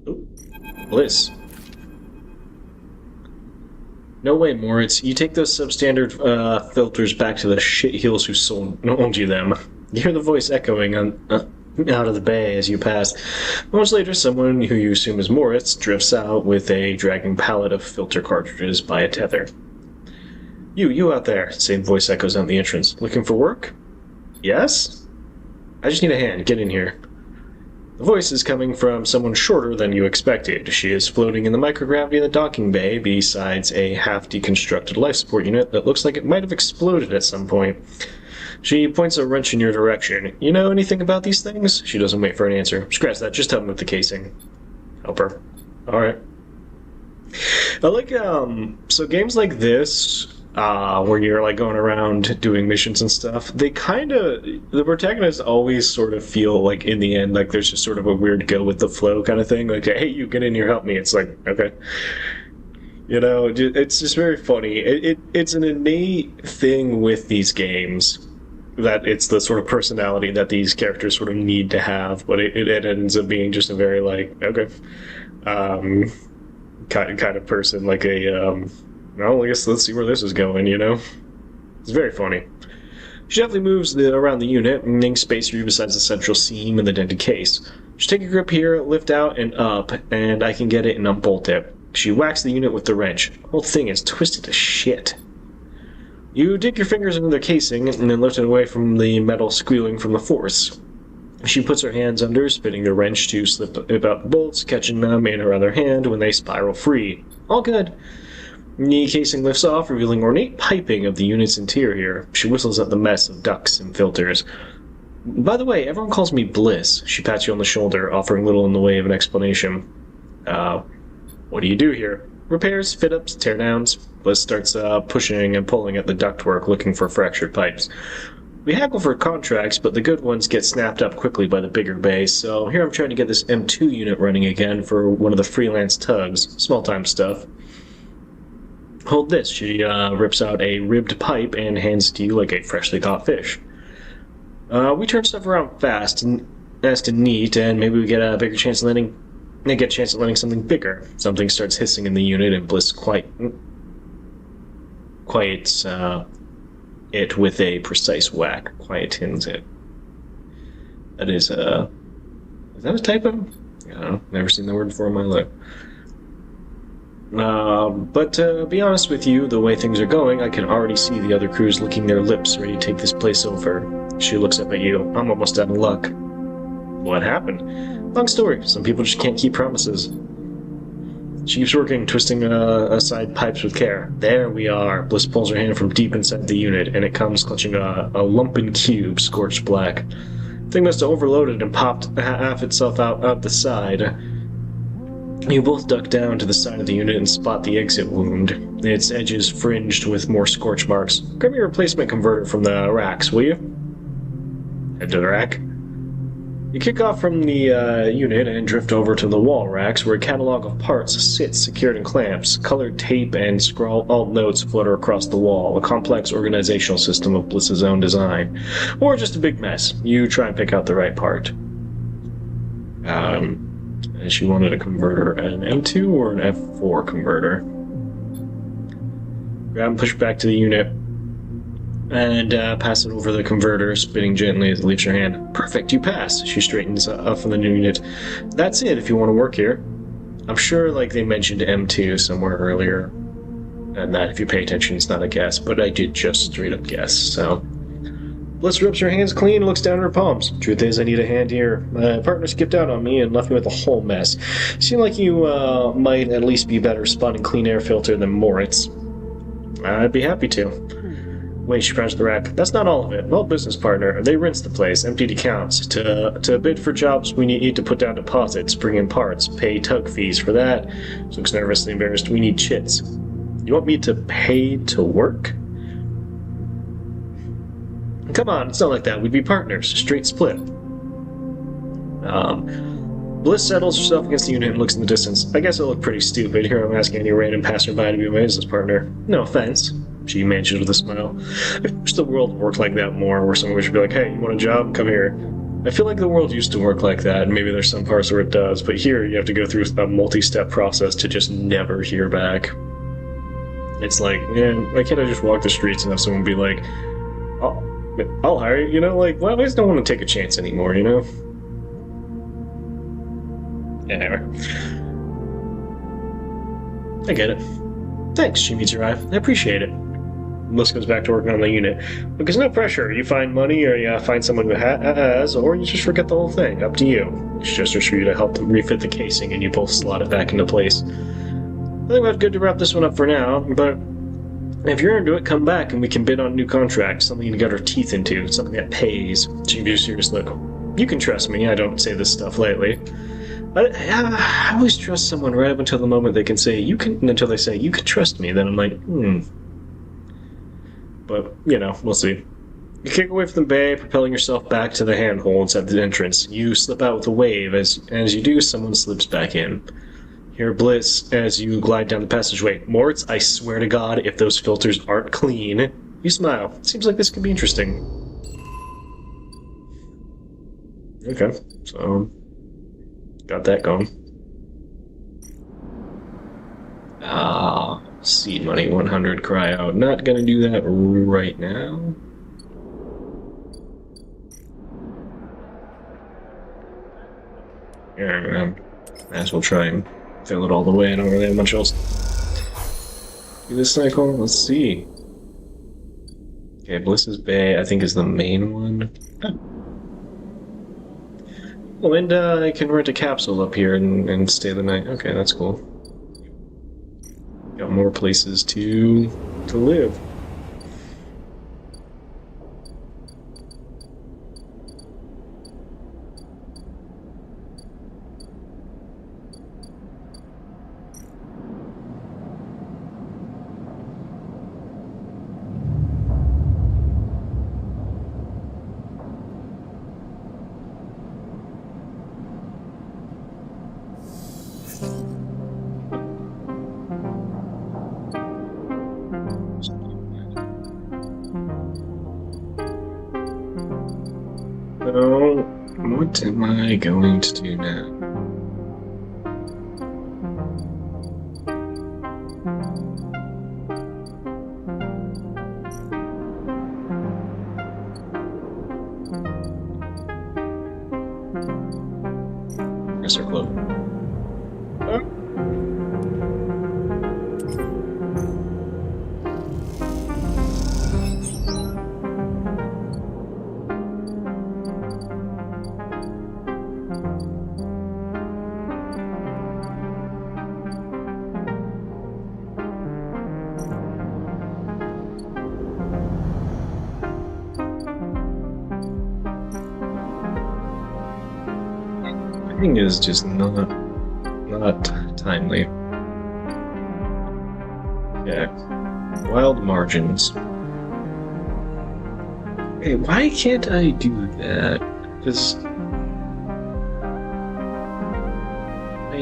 Oh, Bliss. No way, Moritz. You take those substandard filters back to the shitheels who sold you them. You hear the voice echoing out of the bay as you pass. Moments later, someone who you assume is Moritz drifts out with a dragging pallet of filter cartridges by a tether. You out there, same voice echoes out the entrance. Looking for work? Yes? I just need a hand. Get in here. The voice is coming from someone shorter than you expected. She is floating in the microgravity of the docking bay besides a half-deconstructed life support unit that looks like it might have exploded at some point. She points a wrench in your direction. You know anything about these things? She doesn't wait for an answer. Scratch that. Just help me with the casing. Help her. Alright. I like, so games like this, where you're like going around doing missions and stuff, they the protagonists always sort of feel like in the end like there's just sort of a weird go with the flow kind of thing, like, hey, you get in here, help me. It's like, okay, you know, it's just very funny. It's an innate thing with these games that it's the sort of personality that these characters sort of need to have, but it ends up being just a very like, okay, kind of person, like a well, I guess let's see where this is going, you know? It's very funny. She definitely moves around the unit, making space for you besides the central seam and the dented case. Just take a grip here, lift out and up, and I can get it and unbolt it. She whacks the unit with the wrench. The whole thing is twisted to shit. You dig your fingers into the casing and then lift it away from the metal squealing from the force. She puts her hands under, spinning the wrench to slip about the bolts, catching them in her other hand when they spiral free. All good. The casing lifts off, revealing ornate piping of the unit's interior. She whistles at the mess of ducts and filters. By the way, everyone calls me Bliss. She pats you on the shoulder, offering little in the way of an explanation. What do you do here? Repairs, fit-ups, tear-downs. Bliss starts pushing and pulling at the ductwork, looking for fractured pipes. We haggle for contracts, but the good ones get snapped up quickly by the bigger bay, so here I'm trying to get this M2 unit running again for one of the freelance tugs. Small-time stuff. Hold this. She rips out a ribbed pipe and hands it to you like a freshly caught fish. We turn stuff around fast and neat, and maybe we get a bigger chance of letting something bigger. Something starts hissing in the unit, and Bliss quiets it with a precise whack. Quietens it. That is that a typo? I don't know. Never seen the word before in my life. But to be honest with you, the way things are going, I can already see the other crews licking their lips, ready to take this place over. She looks up at you. I'm almost out of luck. What happened? Long story. Some people just can't keep promises. She keeps working, twisting aside pipes with care. There we are. Bliss pulls her hand from deep inside the unit, and it comes clutching a lumpen cube, scorched black. Thing must have overloaded and popped half itself out the side. You both duck down to the side of the unit and spot the exit wound, its edges fringed with more scorch marks. Grab your replacement converter from the racks, will you? Head to the rack. You kick off from the unit and drift over to the wall racks, where a catalog of parts sits secured in clamps. Colored tape and scrawled notes flutter across the wall, a complex organizational system of Bliss's own design. Or just a big mess. You try and pick out the right part. And she wanted a converter, an M2 or an F4 converter. Grab and push back to the unit, and pass it over the converter, spinning gently as it leaves her hand. Perfect, you pass. She straightens up from the new unit. That's it if you want to work here. I'm sure like they mentioned M2 somewhere earlier, and that if you pay attention it's not a guess, but I did just straight up guess, so. Bliss rips her hands clean and looks down at her palms. Truth is, I need a hand here. My partner skipped out on me and left me with a whole mess. Seemed like you might at least be better spotting clean air filter than Moritz. I'd be happy to. Wait, she crouched the rack. That's not all of it. Well, business partner, they rinse the place, emptied accounts. To bid for jobs, we need to put down deposits, bring in parts, pay tug fees for that. She looks nervously embarrassed. We need chits. You want me to pay to work? Come on, it's not like that. We'd be partners. Straight split. Bliss settles herself against the unit and looks in the distance. I guess I look pretty stupid. Here I'm asking any random passerby to be my business partner. No offense. She manages with a smile. I wish the world worked like that more, where someone would be like, hey, you want a job? Come here. I feel like the world used to work like that, and maybe there's some parts where it does, but here you have to go through a multi-step process to just never hear back. It's like, man, why can't I just walk the streets and have someone be like, I'll hire you, you know? Like, well, I just don't want to take a chance anymore, you know? Anyway. I get it. Thanks, she meets your eye. I appreciate it. Melissa goes back to working on the unit. Because no pressure. You find money, or you find someone who has, or you just forget the whole thing. Up to you. It's just for you to help them refit the casing, and you both slot it back into place. I think we're good to wrap this one up for now, but if you're into it, come back and we can bid on a new contract, something to get our teeth into, something that pays. She gives you a serious look. You can trust me, I don't say this stuff lightly. I always trust someone right up until the moment they can say, until they say, you can trust me, then I'm like, But, you know, we'll see. You kick away from the bay, propelling yourself back to the handhold inside the entrance. You slip out with a wave. As you do, someone slips back in. Hear bliss as you glide down the passageway. Moritz, I swear to God, if those filters aren't clean. You smile. Seems like this could be interesting. Okay, so got that going. Seed money 100, cry out. Not gonna do that right now. Yeah, might as well try and fill it all the way. I don't really have much else. Do this cycle? Let's see. Okay, Bliss's Bay, I think, is the main one. Oh, and I can rent a capsule up here and stay the night. Okay, that's cool. Got more places to live. So, what am I going to do now? Yes, club. Thing is just not timely. Yeah. Wild margins. Hey, why can't I do that? Because my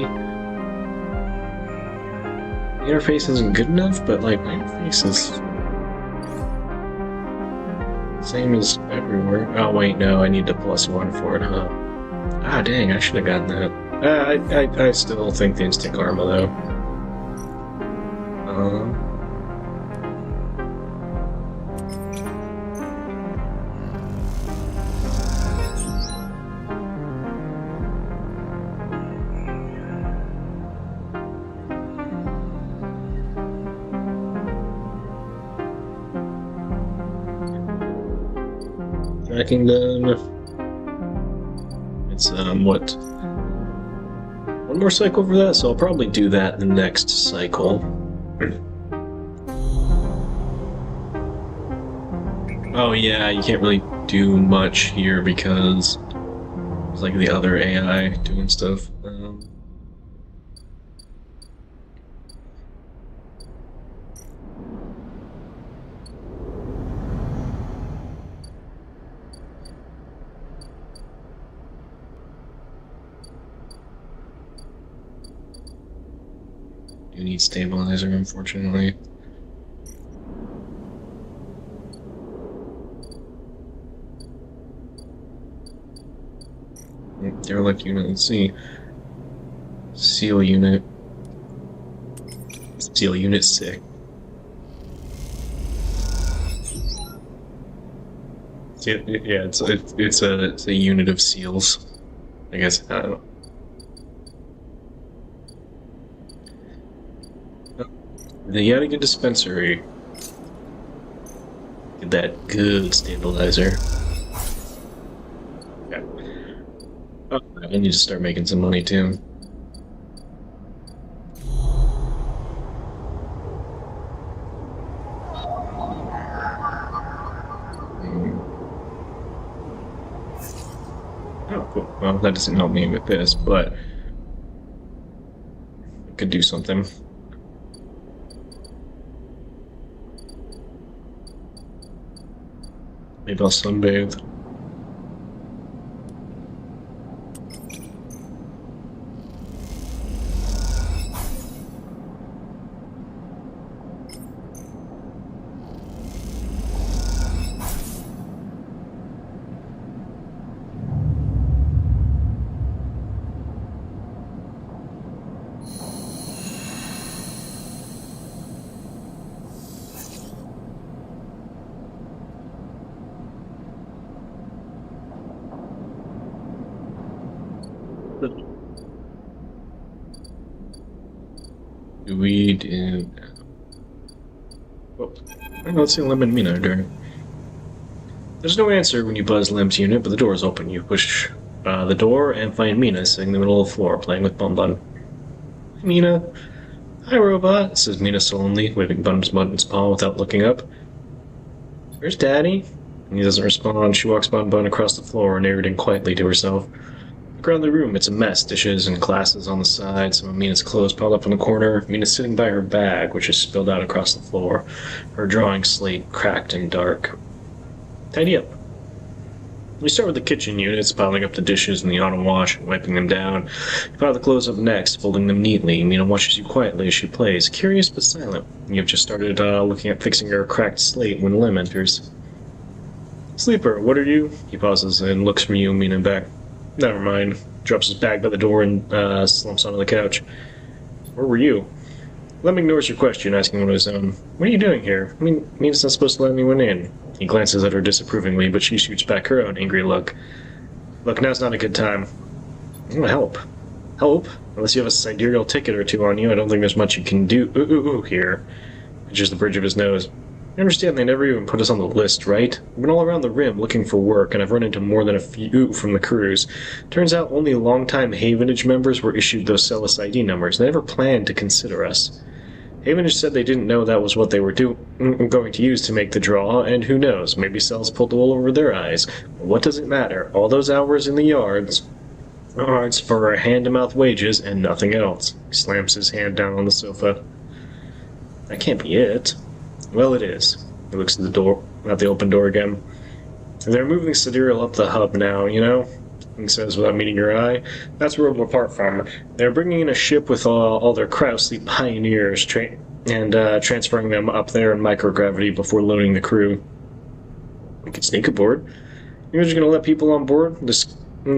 interface isn't good enough, but like my interface is same as everywhere. Oh wait, no, I need the +1 for it, huh? Ah, dang, I should have gotten that. I still think the instant karma, though. Tracking them. It's, what? One more cycle for that, so I'll probably do that the next cycle. Oh yeah, you can't really do much here because it's like the other AI doing stuff. You need stabilizer, unfortunately. Derelict unit, let's see. Seal unit. Seal unit 6. Yeah, it's a unit of seals. I guess, I don't know. The Yadigan dispensary. Get that good stabilizer. Yeah. Oh, I need to start making some money too. Oh, cool. Well, that doesn't help me with this, but I could do something. Maybe I'll sunbathe. Do we do... Oh, let's see Lim and Mina during. There's no answer when you buzz Lim's unit, but the door is open. You push the door and find Mina sitting in the middle of the floor playing with Bun Bun. Hi, Mina. Hi, Robot, says Mina sullenly, waving Bun's paw without looking up. Where's Daddy? And he doesn't respond. She walks Bun across the floor, narrating quietly to herself. Look around the room, it's a mess. Dishes and glasses on the side, some of Mina's clothes piled up in the corner. Mina's sitting by her bag, which is spilled out across the floor. Her drawing slate cracked and dark. Tidy up. We start with the kitchen units, piling up the dishes in the auto wash and wiping them down. You pile the clothes up next, folding them neatly. Mina watches you quietly as she plays, curious but silent. You've just started looking at fixing her cracked slate when Lim enters. Sleeper, what are you? He pauses and looks from you, Mina, back. Never mind. Drops his bag by the door and slumps onto the couch. Where were you? Lim ignores your question, asking one of his own. What are you doing here? I mean, Mina's not supposed to let anyone in. He glances at her disapprovingly, but she shoots back her own angry look. Look, now's not a good time. I'm gonna help. Help? Unless you have a sidereal ticket or two on you, I don't think there's much you can do here. Pinches the bridge of his nose. You understand they never even put us on the list, right? I've been all around the rim looking for work, and I've run into more than a few from the cruise. Turns out only longtime Havenage members were issued those Celis ID numbers. They never planned to consider us. Havenage said they didn't know that was what they were going to use to make the draw, and who knows, maybe Celis pulled the wool over their eyes. But what does it matter? All those hours in the yards for hand-to-mouth wages and nothing else. He slams his hand down on the sofa. That can't be it. Well, it is. He looks at the open door again. They're moving Sidereal up the hub now, you know? He says without meeting your eye. That's where we're apart from. They're bringing in a ship with all their Krausley pioneers transferring them up there in microgravity before loading the crew. We could sneak aboard. You're just going to let people on board? The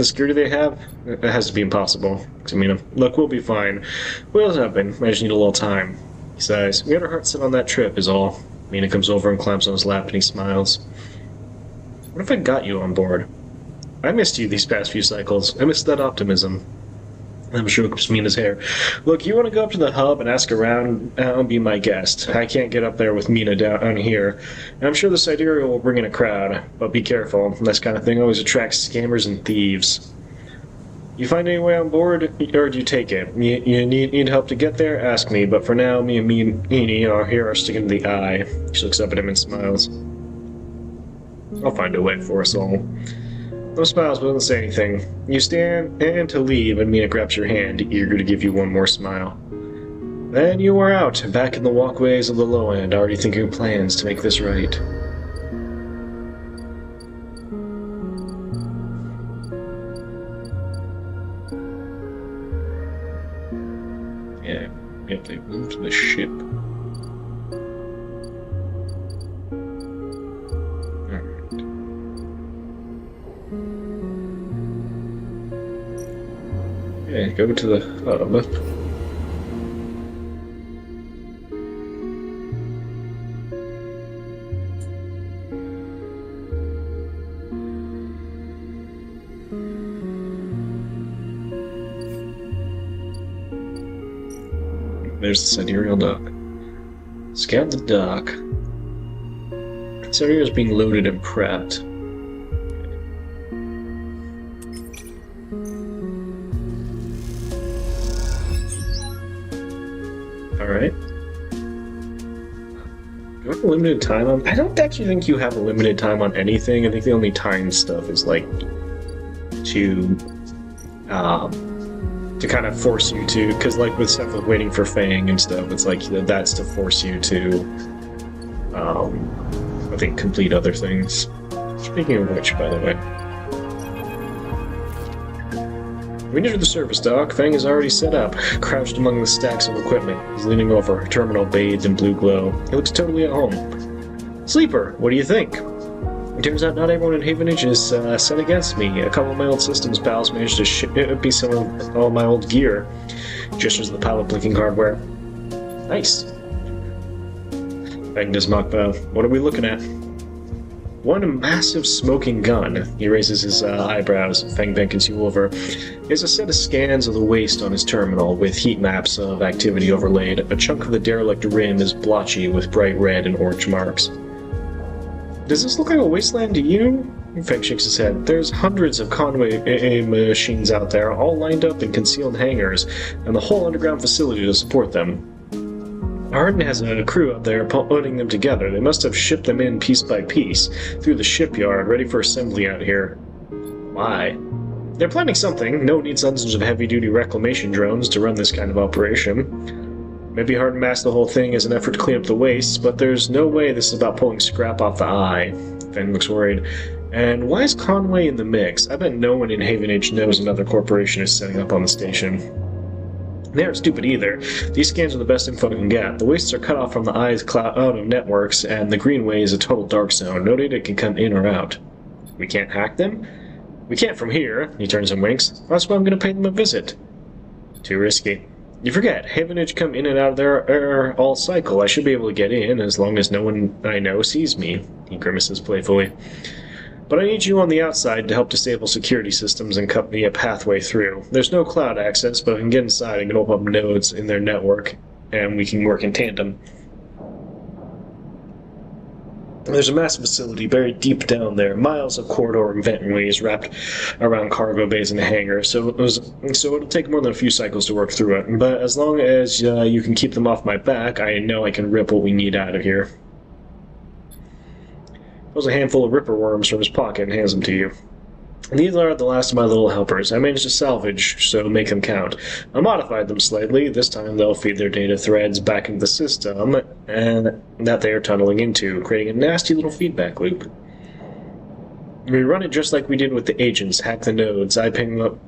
security they have? It has to be impossible. I mean, look, we'll be fine. What'll happen? I just need a little time. He sighs. We had our hearts set on that trip, is all. Mina comes over and climbs on his lap and he smiles. What if I got you on board? I missed you these past few cycles. I missed that optimism. I'm sure Mina's hair. Look, you want to go up to the hub and ask around? I'll be my guest. I can't get up there with Mina down here. And I'm sure the Sidereal will bring in a crowd, but be careful. This kind of thing always attracts scammers and thieves. You find any way on board, or do you take it? You need help to get there? Ask me, but for now, me and Meanie are sticking to the eye. She looks up at him and smiles. I'll find a way for us all. No smiles, but doesn't say anything. You stand and to leave, and Mina grabs your hand, eager to give you one more smile. Then you are out, back in the walkways of the low end, already thinking of plans to make this right. Yeah, yep, they moved the ship. Yeah, go to the hub. There's the sidereal dock. Scout the dock. Sidereal is being loaded and prepped. Alright. Do you have a limited time on... I don't actually think you have a limited time on anything. I think the only time stuff is, like, to kind of force you to... Because, like, with stuff like waiting for Fang and stuff, it's like, that's to force you to, I think, complete other things. Speaking of which, by the way... We enter the service dock. Fang is already set up, crouched among the stacks of equipment. He's leaning over, terminal bathed in blue glow. He looks totally at home. Sleeper, what do you think? It turns out not everyone in Havenage is set against me. A couple of my old systems pals managed to ship me some of all my old gear. Gestures the pile of blinking hardware. Nice. Fang does mock bow. What are we looking at? One massive smoking gun. He raises his eyebrows. Fang beckons you over. He has a set of scans of the waste on his terminal, with heat maps of activity overlaid. A chunk of the derelict rim is blotchy with bright red and orange marks. Does this look like a wasteland to you? Fang shakes his head. There's hundreds of Conway machines out there, all lined up in concealed hangars, and the whole underground facility to support them. Arden has a crew up there putting them together. They must have shipped them in piece by piece, through the shipyard, ready for assembly out here. Why? They're planning something. No one needs dozens of heavy-duty reclamation drones to run this kind of operation. Maybe Harden masked the whole thing as an effort to clean up the waste, but there's no way this is about pulling scrap off the eye. Fang looks worried. And why is Conway in the mix? I bet no one in Havenage knows another corporation is setting up on the station. They aren't stupid either. These scans are the best info we can get. The wastes are cut off from the eye's cloud out of networks, and the greenway is a total dark zone. No data can come in or out. We can't hack them? We can't from here. He turns and winks. That's why I'm going to pay them a visit. Too risky. You forget, Havenage come in and out of their all cycle. I should be able to get in as long as no one I know sees me. He grimaces playfully. But I need you on the outside to help disable security systems and cut me a pathway through. There's no cloud access, but I can get inside and open up nodes in their network, and we can work in tandem. There's a massive facility buried deep down there, miles of corridor and ventways wrapped around cargo bays and hangars, so it'll take more than a few cycles to work through it. But as long as you can keep them off my back, I know I can rip what we need out of here. Pulls a handful of ripper worms from his pocket and hands them to you. These are the last of my little helpers. I managed to salvage, so make them count. I modified them slightly. This time they'll feed their data threads back into the system and that they are tunneling into, creating a nasty little feedback loop. We run it just like we did with the agents, hack the nodes. I ping up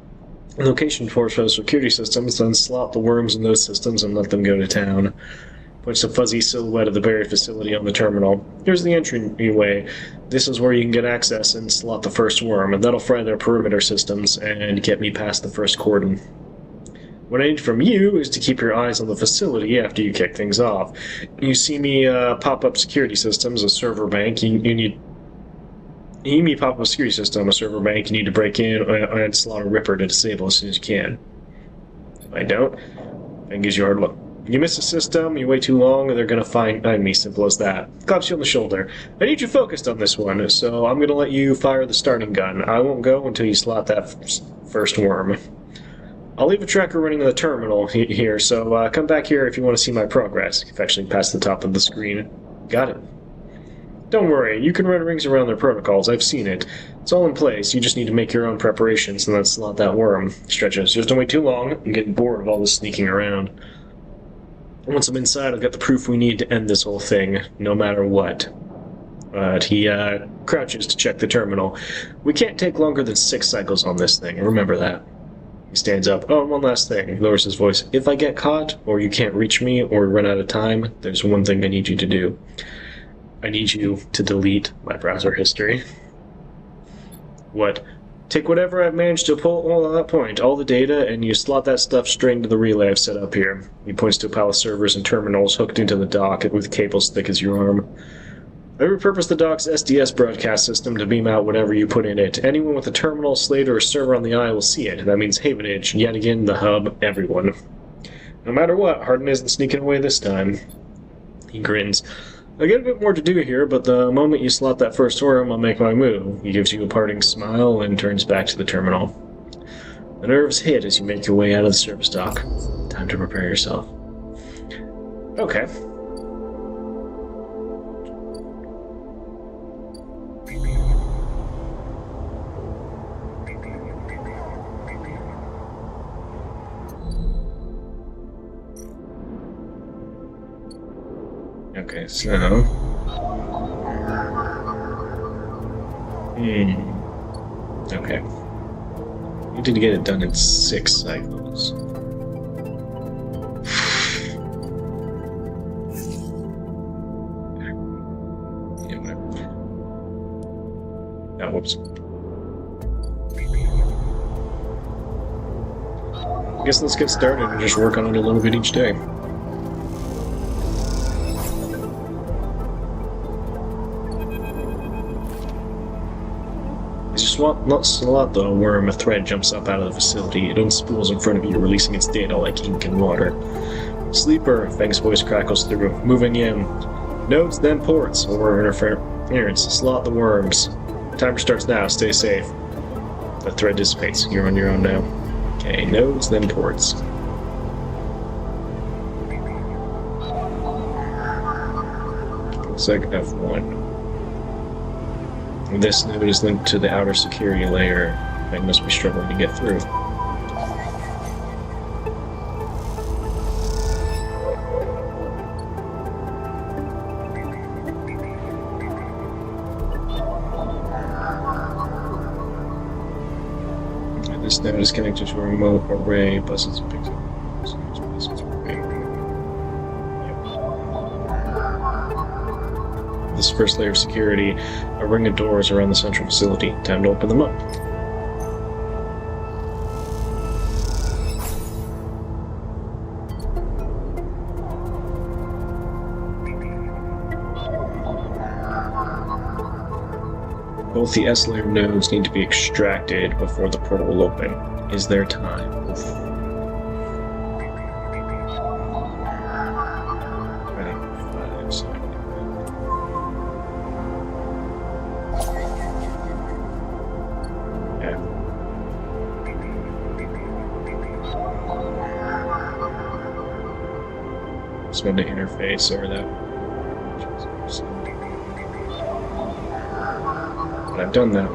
location for those security systems, then slot the worms in those systems and let them go to town. Puts a fuzzy silhouette of the buried facility on the terminal. Here's the entryway. This is where you can get access and slot the first worm, and that'll fry their perimeter systems and get me past the first cordon. What I need from you is to keep your eyes on the facility after you kick things off. You see me pop up security systems, a server bank. You need me pop up a security system, a server bank. You need to break in and slot a ripper to disable as soon as you can. If I don't, then gives you a hard look. You miss a system, you wait too long, and they're going to find me, simple as that. Claps you on the shoulder. I need you focused on this one, so I'm going to let you fire the starting gun. I won't go until you slot that first worm. I'll leave a tracker running in the terminal here, so come back here if you want to see my progress. Affectionately past the top of the screen. Got it. Don't worry, you can run rings around their protocols. I've seen it. It's all in place. You just need to make your own preparations and then slot that worm. Stretches. Just don't wait too long. I'm getting bored of all this sneaking around. Once I'm inside, I've got the proof we need to end this whole thing, no matter what. He crouches to check the terminal. We can't take longer than 6 cycles on this thing, remember that. He stands up. Oh, one last thing, lowers his voice. If I get caught, or you can't reach me, or we run out of time, there's one thing I need you to do. I need you to delete my browser history. What Take whatever I've managed to pull on that point, all the data, and you slot that stuff straight into the relay I've set up here. He points to a pile of servers and terminals hooked into the dock with cables thick as your arm. I repurposed the dock's SDS broadcast system to beam out whatever you put in it. Anyone with a terminal, slater, or server on the eye will see it. That means Havenage, yet again the hub, everyone. No matter what, Hardin isn't sneaking away this time. He grins. I get a bit more to do here, but the moment you slot that first worm, I'll make my move. He gives you a parting smile and turns back to the terminal. The nerves hit as you make your way out of the service dock. Time to prepare yourself. Okay. Okay, so... Okay. You need to get it done in 6 cycles. Yeah, whatever. Oh, whoops. I guess let's get started and just work on it a little bit each day. Not slot the worm, a thread jumps up out of the facility. It unspools in front of you, releasing its data like ink and water. Sleeper, Fang's voice crackles through. Moving in. Nodes, then ports, or interference. Slot the worms. Timer starts now, stay safe. The thread dissipates. You're on your own now. Okay, nodes, then ports. Looks like F1. This node is linked to the outer security layer. I must be struggling to get through. This node is connected to a remote array. Buses and picks up. This first layer of security, a ring of doors around the central facility. Time to open them up. Both the S-layer nodes need to be extracted before the portal will open. Is there time? Oof. Spend an interface over that. But I've done that.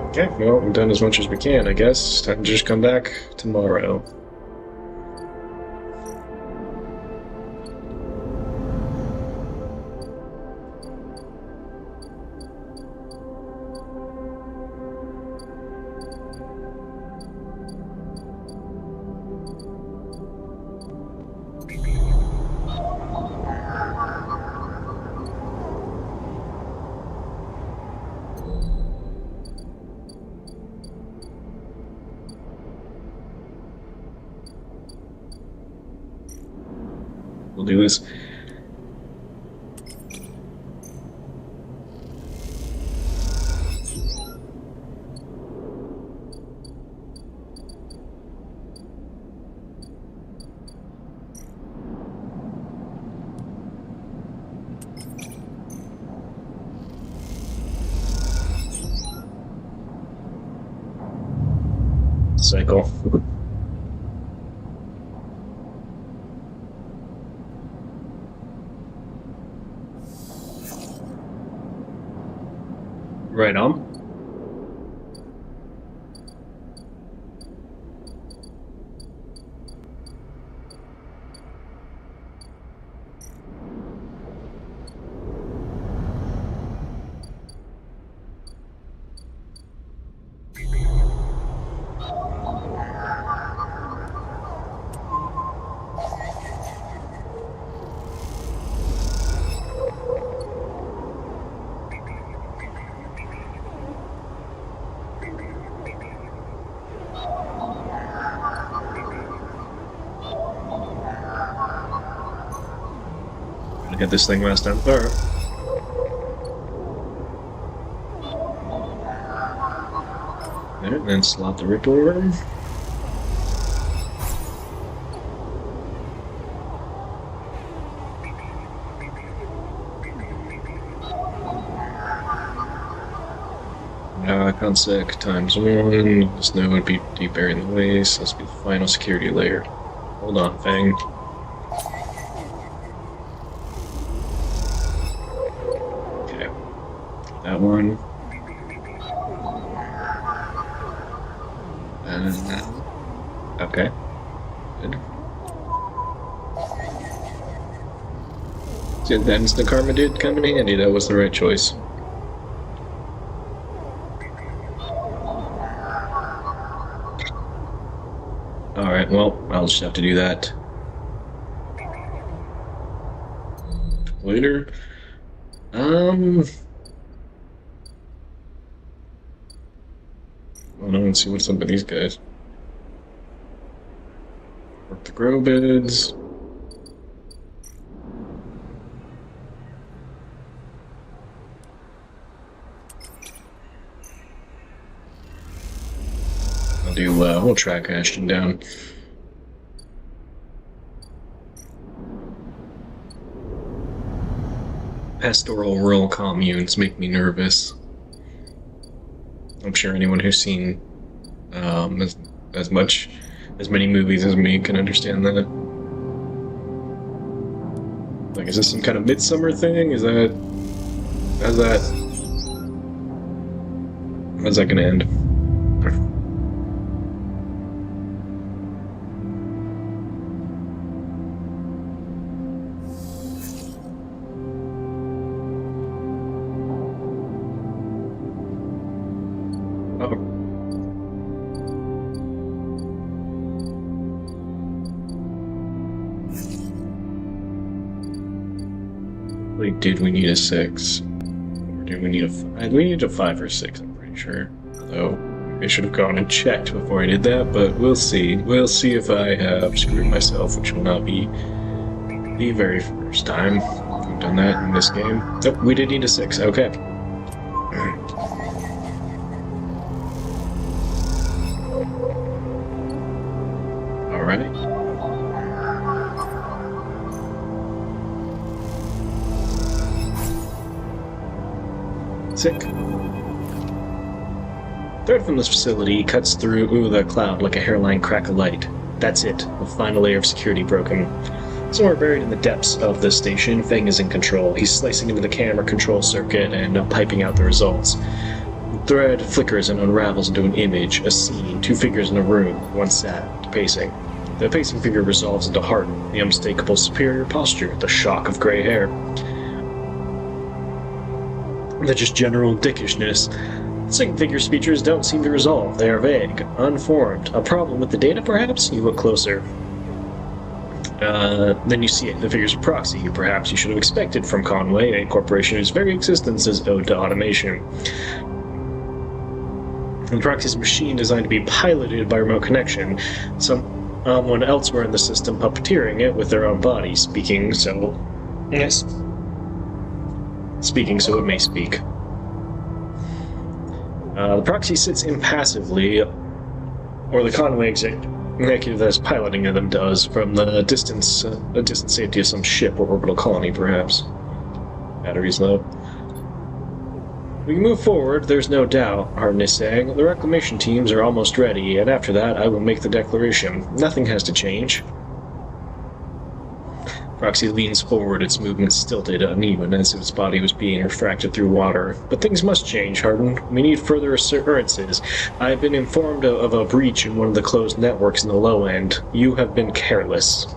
Okay, well, we've done as much as we can, I guess. Time to just come back tomorrow. We'll do this. Cycle. Right on. get this thing last time. Alright. There, and then slot the Ripper in. Consec times 1. Snow would be deep buried in the waste. This will be the final security layer. Hold on, Fang. Okay. That one. Okay. Good. See, that instant karma did come in handy. That was the right choice. Alright, well, I'll just have to do that later. Well, let's see what's up with these guys. Work the grow beds. We'll track Ashton down. Pastoral rural communes make me nervous. I'm sure anyone who's seen as many movies as me can understand that. Like, is this some kind of midsummer thing? How's that gonna end? Did we need a 6? Or did we need a 5? We needed a 5 or 6, I'm pretty sure. Though, I should have gone and checked before I did that, but we'll see. We'll see if I have screwed myself, which will not be the very first time I've done that in this game. Nope, we did need a 6, okay. Alright. Sick. Thread from this facility cuts through the cloud like a hairline crack of light. That's it. The final layer of security broken. Somewhere buried in the depths of this station, Feng is in control. He's slicing into the camera control circuit and piping out the results. The thread flickers and unravels into an image, a scene, 2 figures in a room, one sat, pacing. The pacing figure resolves into Hardin, the unmistakable superior posture, the shock of gray hair. The just general dickishness. The second figure's features don't seem to resolve. They are vague, unformed. A problem with the data, perhaps? You look closer. Then you see it. The figure's a proxy, perhaps you should have expected from Conway, a corporation whose very existence is owed to automation. The proxy's machine designed to be piloted by remote connection. Someone elsewhere in the system puppeteering it with their own body, speaking so it may speak. The proxy sits impassively, or the Conway executive that is piloting them does, from the distant safety of some ship or orbital colony, perhaps. Batteries low. We can move forward, there's no doubt, Hardin is saying. The reclamation teams are almost ready, and after that I will make the declaration. Nothing has to change. Proxy leans forward, its movements stilted, uneven, as if its body was being refracted through water. But things must change, Hardin. We need further assurances. I have been informed of a breach in one of the closed networks in the low end. You have been careless.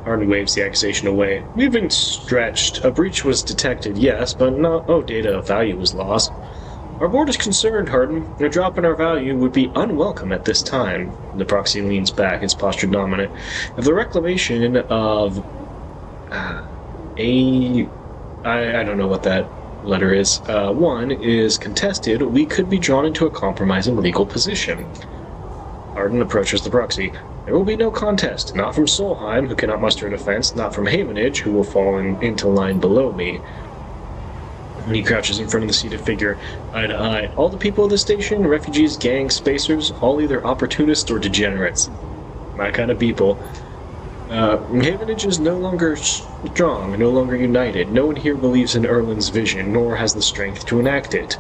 Hardin waves the accusation away. We've been stretched. A breach was detected, yes, but no data of value was lost. Our board is concerned, Hardin. A drop in our value would be unwelcome at this time. The proxy leans back, its posture dominant. If the reclamation of I don't know what that letter is. 1 is contested, we could be drawn into a compromising legal position. Arden approaches the proxy. There will be no contest, not from Solheim, who cannot muster a defense, not from Havenage, who will fall into line below me. And he crouches in front of the seated figure, eye to eye. All the people of the station, refugees, gangs, spacers, all either opportunists or degenerates. My kind of people. Havenage is no longer strong, no longer united. No one here believes in Erlin's vision, nor has the strength to enact it.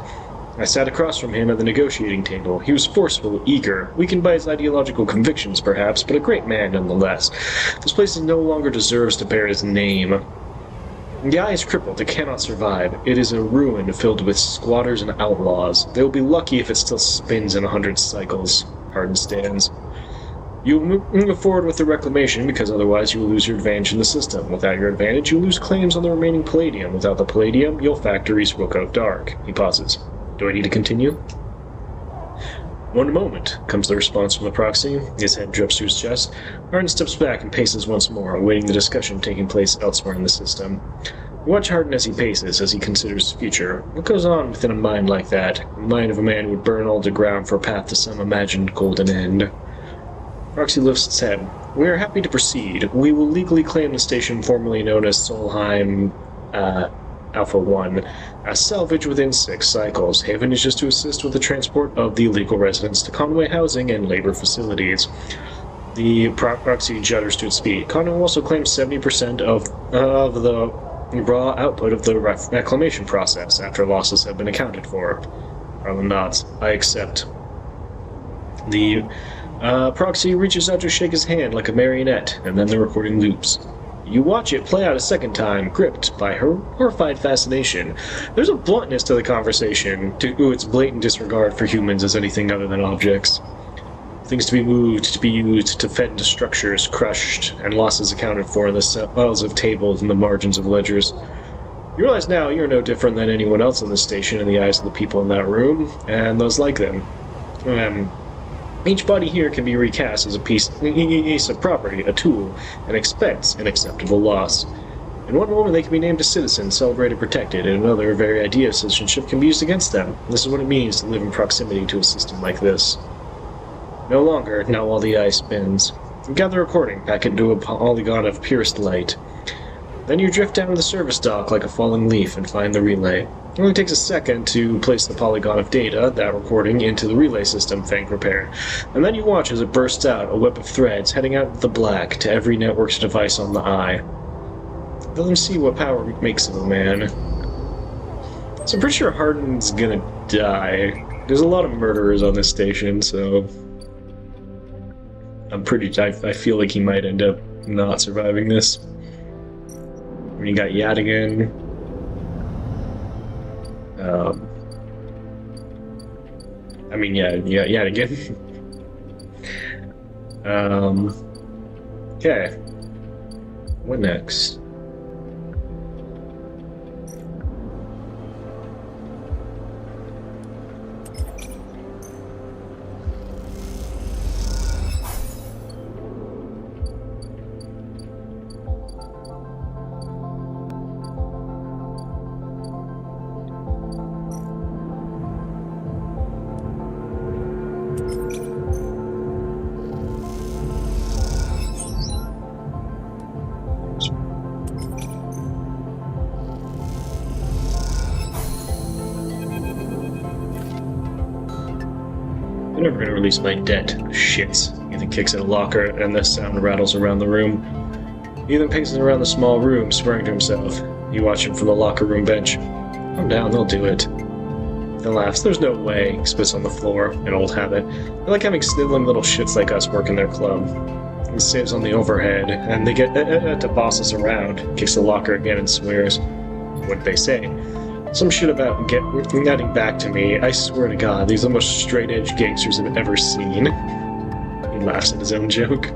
I sat across from him at the negotiating table. He was forceful, eager, weakened by his ideological convictions, perhaps, but a great man nonetheless. This place no longer deserves to bear his name. The eye is crippled. It cannot survive. It is a ruin filled with squatters and outlaws. They will be lucky if it still spins in 100 cycles. Arden stands. You will move forward with the reclamation, because otherwise you will lose your advantage in the system. Without your advantage, you lose claims on the remaining palladium. Without the palladium, your factories will go dark. He pauses. Do I need to continue? One moment, comes the response from the proxy. His head drips to his chest. Arden steps back and paces once more, awaiting the discussion taking place elsewhere in the system. Watch Harden as he paces, as he considers his future. What goes on within a mind like that? The mind of a man who would burn all to ground for a path to some imagined golden end. Proxy lifts its head. We are happy to proceed. We will legally claim the station formerly known as Solheim, Alpha 1, as salvage within 6 cycles. Havenage is to assist with the transport of the illegal residents to Conway housing and labor facilities. The proxy judders to its feet. Conway will also claim 70% of the raw output of the reclamation process after losses have been accounted for. Arlen nods. I accept. The proxy reaches out to shake his hand like a marionette, and then the recording loops. You watch it play out a second time, gripped by her horrified fascination. There's a bluntness to the conversation, to its blatant disregard for humans as anything other than objects. Things to be moved, to be used, to fed into structures, crushed, and losses accounted for in the cells of tables and the margins of ledgers. You realize now you're no different than anyone else on this station in the eyes of the people in that room, and those like them. Each body here can be recast as a piece of property, a tool, and expects an acceptable loss. In one moment they can be named a citizen, celebrated, protected. In another, very idea of citizenship can be used against them. This is what it means to live in proximity to a system like this. No longer, now while the eye spins. You gather a recording, pack it into a polygon of purest light. Then you drift down to the service dock like a falling leaf and find the relay. It only takes a second to place the polygon of data, that recording, into the relay system Fang prepared. And then you watch as it bursts out, a web of threads heading out of the black to every network's device on the eye. Let them see what power makes of a man. So I'm pretty sure Harden's gonna die. There's a lot of murderers on this station, so I feel like he might end up not surviving this. You got Yadigan. Yadigan. Okay. What next? I'm never gonna release my debt. Shits. Ethan kicks at a locker, and the sound rattles around the room. Ethan paces around the small room, swearing to himself. You watch him from the locker room bench. Calm down, they'll do it. Ethan laughs. There's no way. He spits on the floor, an old habit. I like having sniveling little shits like us work in their club. He saves on the overhead, and they get to boss us around. Kicks the locker again and swears. What'd they say? Some shit about getting back to me. I swear to God, these are the most straight-edge gangsters I've ever seen. He laughs at his own joke.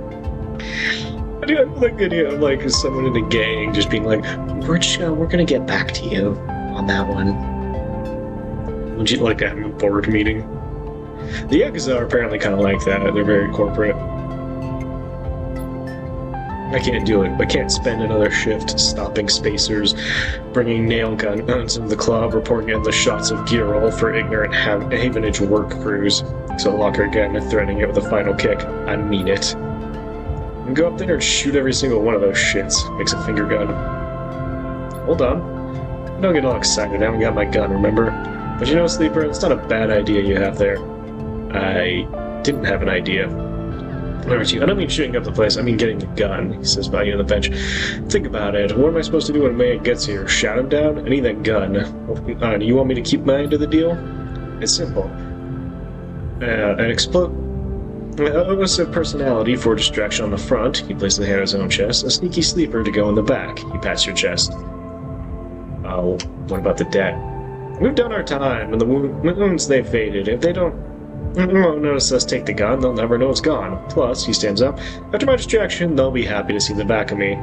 I do like the idea of like someone in a gang just being like, we're gonna get back to you on that one. Would you like having a board meeting? The Yakuza are apparently kind of like that. They're very corporate. I can't do it. I can't spend another shift stopping spacers, bringing nail guns into the club, reporting endless shots of gear all for ignorant Havenage work crews. So Locker again, threatening it with a final kick. I mean it. And go up there and shoot every single one of those shits. Makes a finger gun. Hold on. Don't get all excited. I haven't got my gun, remember? But you know, Sleeper, it's not a bad idea you have there. I didn't have an idea. I don't mean shooting up the place, I mean getting the gun, he says by you on the bench. Think about it. What am I supposed to do when May gets here? Shout him down? I need that gun. Do you want me to keep my end of the deal? It's simple. An explosive personality for distraction on the front. He places the hand on his own chest. A sneaky sleeper to go in the back. He pats your chest. Oh, what about the debt? We've done our time, and the wounds they've faded. If they don't notice us take the gun, they'll never know it's gone. Plus, he stands up. After my distraction, they'll be happy to see the back of me.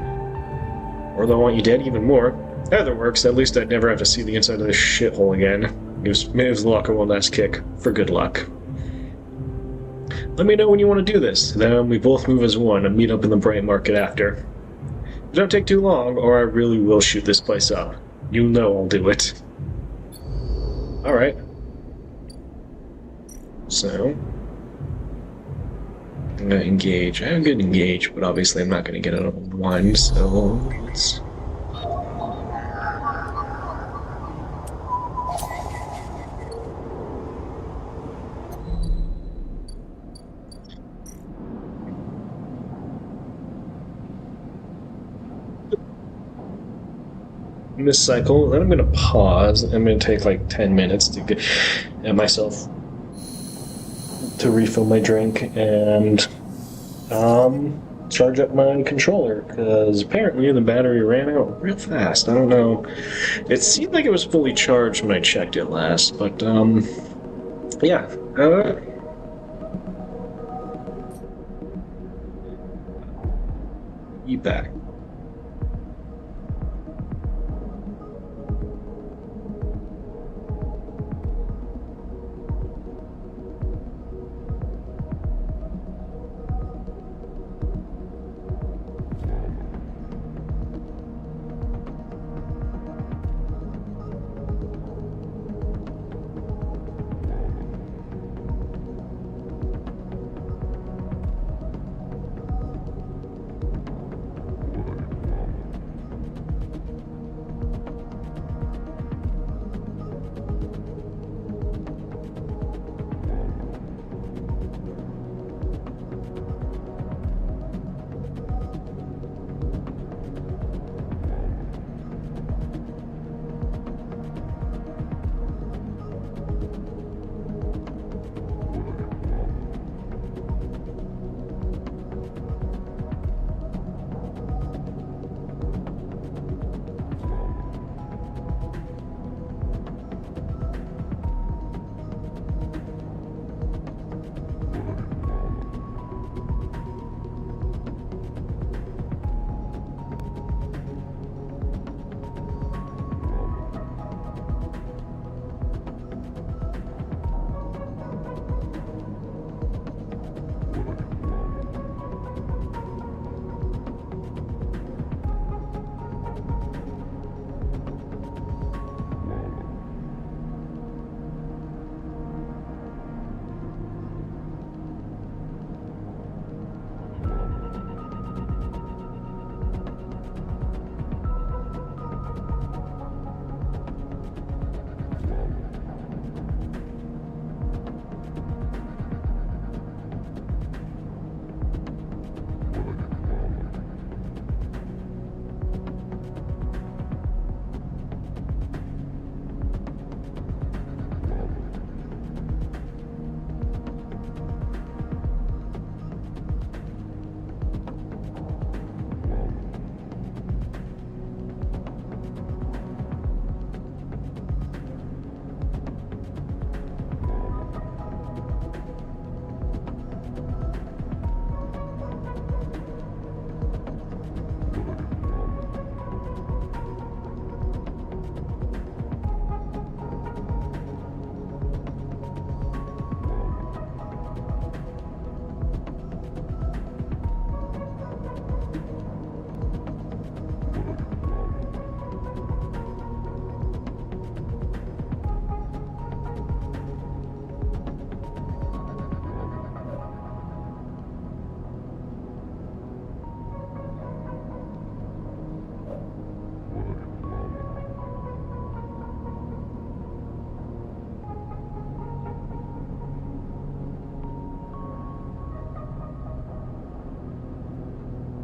Or they'll want you dead even more. Either works, at least I'd never have to see the inside of this shithole again. Gives the locker one last kick, for good luck. Let me know when you want to do this, then we both move as one and meet up in the Bright Market after. But don't take too long, or I really will shoot this place up. You know I'll do it. Alright. So, I'm gonna engage. I'm gonna engage, but obviously I'm not gonna get it on one, so let's... this cycle, then I'm gonna pause. I'm gonna take like 10 minutes to get myself to refill my drink and charge up my controller, because apparently the battery ran out real fast. I don't know. It seemed like it was fully charged when I checked it last, but yeah. Be back.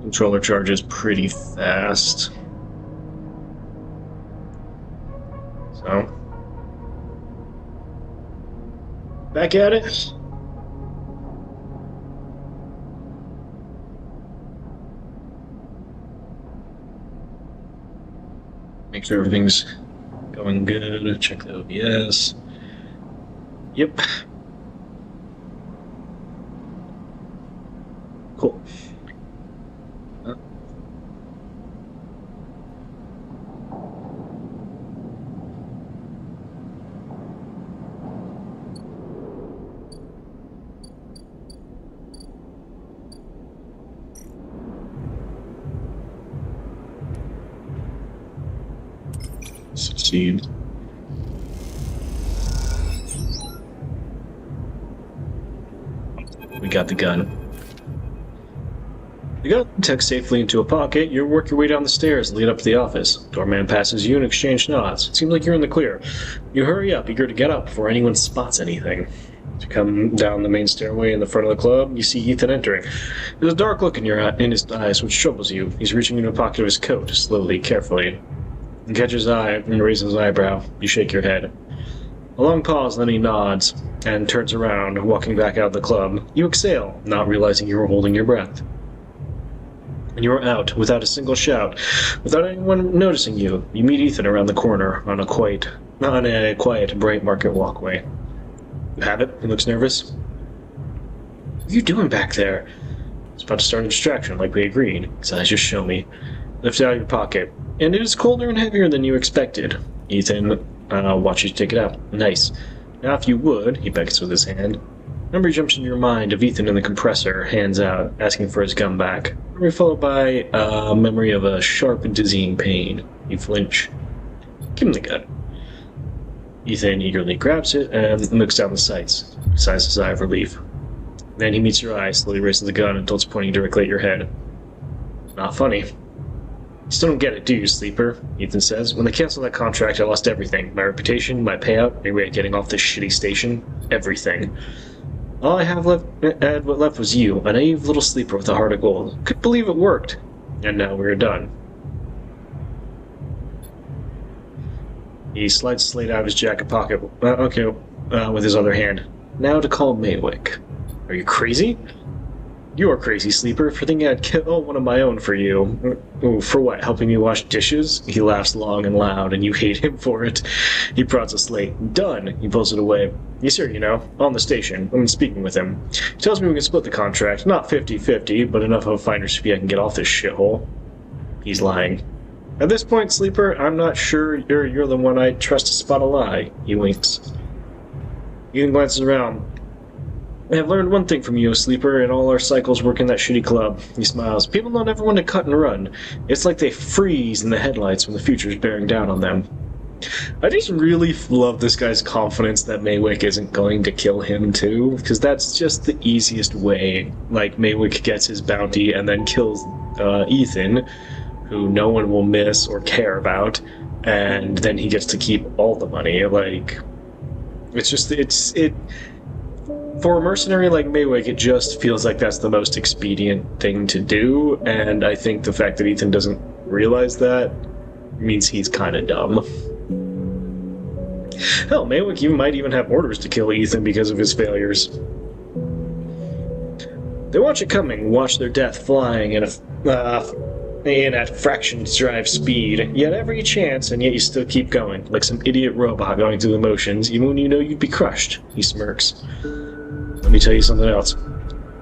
Controller charges pretty fast. So, back at it. Make sure everything's going good. Check the OBS. Yep. Cool. Succeed. We got the gun. The gun tucks safely into a pocket. You work your way down the stairs and lead up to the office. Doorman passes you and exchange nods. It seems like you're in the clear. You hurry up, eager to get up before anyone spots anything. As you come down the main stairway in the front of the club, you see Ethan entering. There's a dark look in his eyes which troubles you. He's reaching into a pocket of his coat, slowly, carefully. You catch his eye and raises his eyebrow. You shake your head. A long pause, then he nods and turns around, walking back out of the club. You exhale, not realizing you were holding your breath. And you are out, without a single shout, without anyone noticing you. You meet Ethan around the corner on a quiet, bright market walkway. You have it? He looks nervous. What are you doing back there? It's about to start a distraction, like we agreed. His eyes just show me. Lift it out of your pocket. And it is colder and heavier than you expected. Ethan watches you take it out. Nice. Now if you would, he beckons with his hand. Memory jumps into your mind of Ethan in the compressor, hands out, asking for his gun back. Memory followed by a memory of a sharp and dizzying pain. You flinch. Give him the gun. Ethan eagerly grabs it and looks down the sights, sighs a sigh of relief. Then he meets your eyes, slowly raises the gun until it's pointing directly at your head. Not funny. You still don't get it, do you, Sleeper? Ethan says. When they canceled that contract, I lost everything. My reputation, my payout, my way of getting off this shitty station. Everything. All I had left was you, a naive little sleeper with a heart of gold. Couldn't believe it worked. And now we're done. He slides the slate out of his jacket pocket, with his other hand. Now to call Maywick. Are you crazy? You are crazy, Sleeper, for thinking I'd kill one of my own for you. Ooh, for what, helping me wash dishes? He laughs long and loud, and you hate him for it. He prods a slate. Done. He pulls it away. Yes, sir, you know, on the station. I'm speaking with him. He tells me we can split the contract. Not 50-50, but enough of a finder's fee I can get off this shithole. He's lying. At this point, Sleeper, I'm not sure you're the one I'd trust to spot a lie. He winks. Ethan glances around. I have learned one thing from you, Sleeper, and all our cycles work in that shitty club. He smiles. People don't ever want to cut and run. It's like they freeze in the headlights when the future's bearing down on them. I just really love this guy's confidence that Maywick isn't going to kill him too, because that's just the easiest way. Like, Maywick gets his bounty and then kills Ethan, who no one will miss or care about, and then he gets to keep all the money. Like, for a mercenary like Maywick, it just feels like that's the most expedient thing to do, and I think the fact that Ethan doesn't realize that means he's kind of dumb. Hell, Maywick might even have orders to kill Ethan because of his failures. They watch it coming, watch their death flying in at fractions drive speed. You had every chance, and yet you still keep going, like some idiot robot going through the motions, even when you know you'd be crushed. He smirks. Let me tell you something else.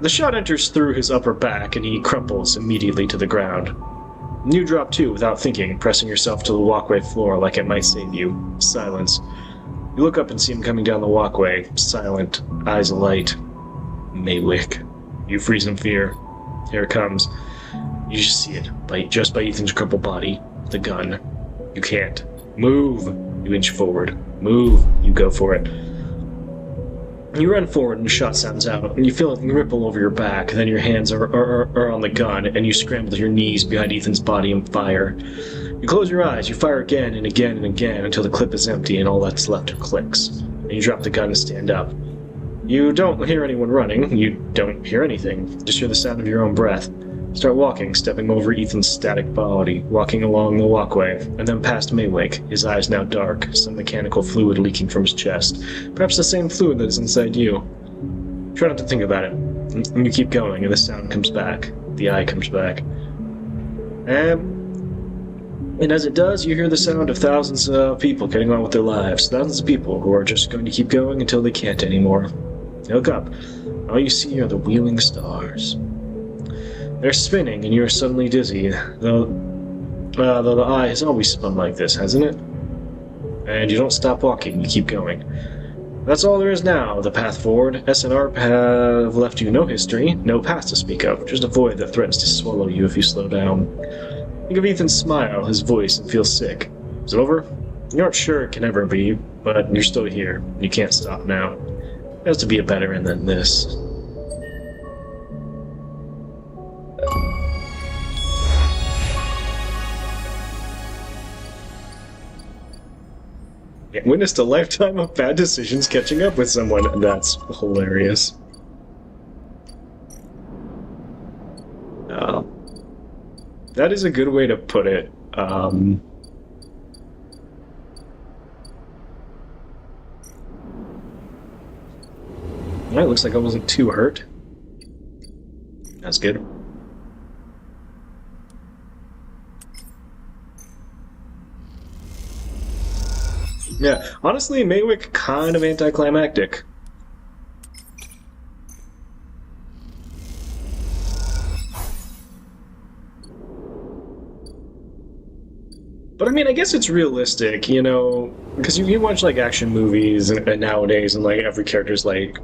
The shot enters through his upper back, and he crumples immediately to the ground. You drop too, without thinking, pressing yourself to the walkway floor like it might save you. Silence. You look up and see him coming down the walkway, silent, eyes alight. Maywick. You freeze in fear. Here it comes. You just see it, just by Ethan's crumpled body. The gun. You can't. Move! You inch forward. Move! You go for it. You run forward and the shot sounds out, and you feel it ripple over your back, then your hands are on the gun, and you scramble to your knees behind Ethan's body and fire. You close your eyes, you fire again and again and again until the clip is empty and all that's left clicks. And you drop the gun and stand up. You don't hear anyone running, you don't hear anything, just hear the sound of your own breath. Start walking, stepping over Ethan's static body, walking along the walkway, and then past Maywake, his eyes now dark, some mechanical fluid leaking from his chest. Perhaps the same fluid that is inside you. Try not to think about it. And you keep going, and the sound comes back. The eye comes back. And as it does, you hear the sound of thousands of people getting on with their lives. Thousands of people who are just going to keep going until they can't anymore. You look up. All you see are the wheeling stars. They're spinning, and you're suddenly dizzy, though the eye has always spun like this, hasn't it? And you don't stop walking, you keep going. That's all there is now, the path forward. SNR have left you no history, no past to speak of, just a void that threatens to swallow you if you slow down. Think of Ethan's smile, his voice, and feel sick. Is it over? You aren't sure it can ever be, but you're still here. You can't stop now. There has to be a better end than this. Witnessed a lifetime of bad decisions catching up with someone. That's hilarious. That is a good way to put it. Well, it looks like I wasn't too hurt. That's good. Yeah, honestly, Maywick kind of anticlimactic. But I mean, I guess it's realistic, you know, because you watch like action movies and nowadays, and like every character's like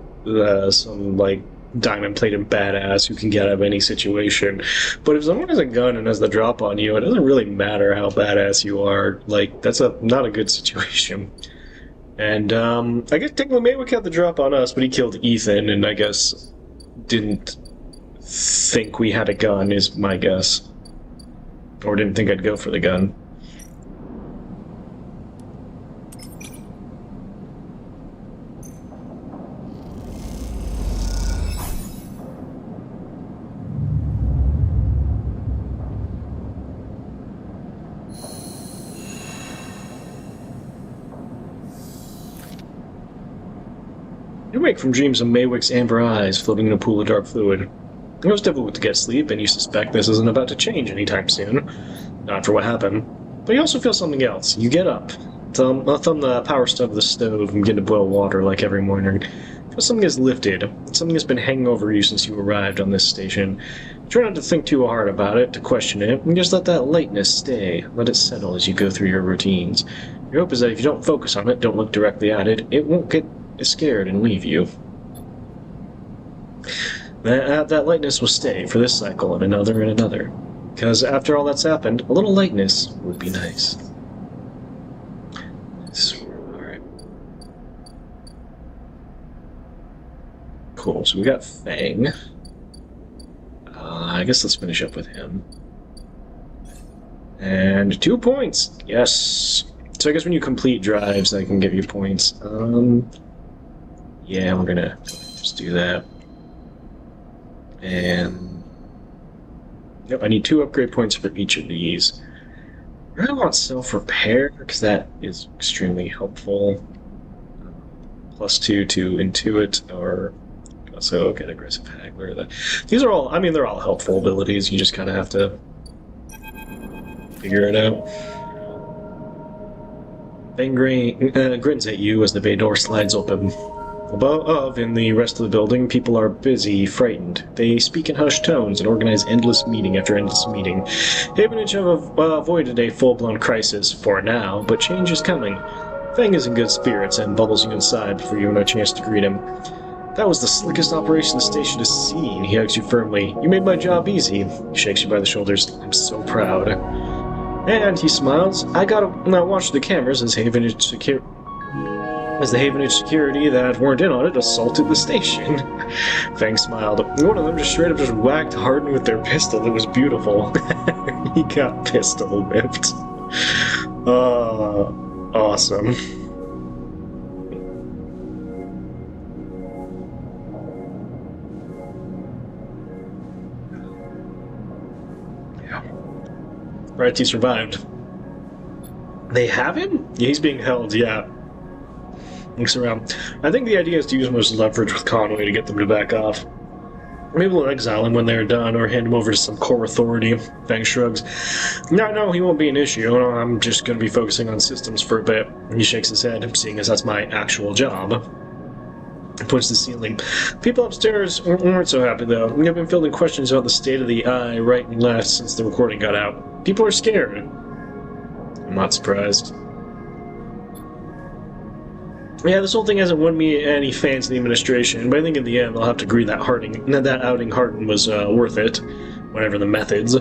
some like diamond-plated badass who can get out of any situation. But if someone has a gun and has the drop on you, it doesn't really matter how badass you are. Like, that's not a good situation. And I guess technically Maywick had the drop on us, but he killed Ethan, and I guess didn't think we had a gun, is my guess. Or didn't think I'd go for the gun. You wake from dreams of Maywick's amber eyes floating in a pool of dark fluid. It was difficult to get sleep, and you suspect this isn't about to change anytime soon. Not for what happened. But you also feel something else. You get up, thumb the power stove of the stove, and begin to boil water like every morning. Feel something has lifted. Something has been hanging over you since you arrived on this station. Try not to think too hard about it, to question it, and just let that lightness stay. Let it settle as you go through your routines. Your hope is that if you don't focus on it, don't look directly at it, it won't get scared and leave you. That lightness will stay for this cycle and another and another. Because after all that's happened, a little lightness would be nice. Alright. Cool, so we got Fang. I guess let's finish up with him. And 2 points! Yes! So I guess when you complete drives, I can give you points. Yeah, we're gonna just do that. And yep, I need 2 upgrade points for each of these. I really want self-repair, because that is extremely helpful. +2 to intuit, or also get aggressive haggler. These are all, I mean, they're all helpful abilities. You just kind of have to figure it out. Fang grins at you as the bay door slides open. Above, in the rest of the building, people are busy, frightened. They speak in hushed tones and organize endless meeting after endless meeting. Havenage have avoided a full-blown crisis for now, but change is coming. Fang is in good spirits and bubbles you inside before you have a chance to greet him. That was the slickest operation the station has seen, he hugs you firmly. You made my job easy. He shakes you by the shoulders. I'm so proud. And he smiles. I gotta watch the cameras as the Havenage security that weren't in on it assaulted the station. Fang smiled. One of them straight up whacked Hardin with their pistol. It was beautiful. He got pistol whipped. Awesome. Right, he survived. They have him? Yeah, he's being held, yeah. Looks around. I think the idea is to use him as leverage with Conway to get them to back off. Maybe we'll exile him when they're done, or hand him over to some core authority. Fang shrugs. No, he won't be an issue. I'm just going to be focusing on systems for a bit. He shakes his head, seeing as that's my actual job. He points to the ceiling. People upstairs weren't so happy, though. They've been fielding questions about the state of the eye right and left since the recording got out. People are scared. I'm not surprised. Yeah, this whole thing hasn't won me any fans in the administration, but I think in the end I'll have to agree that outing Hardin was worth it, whatever the methods.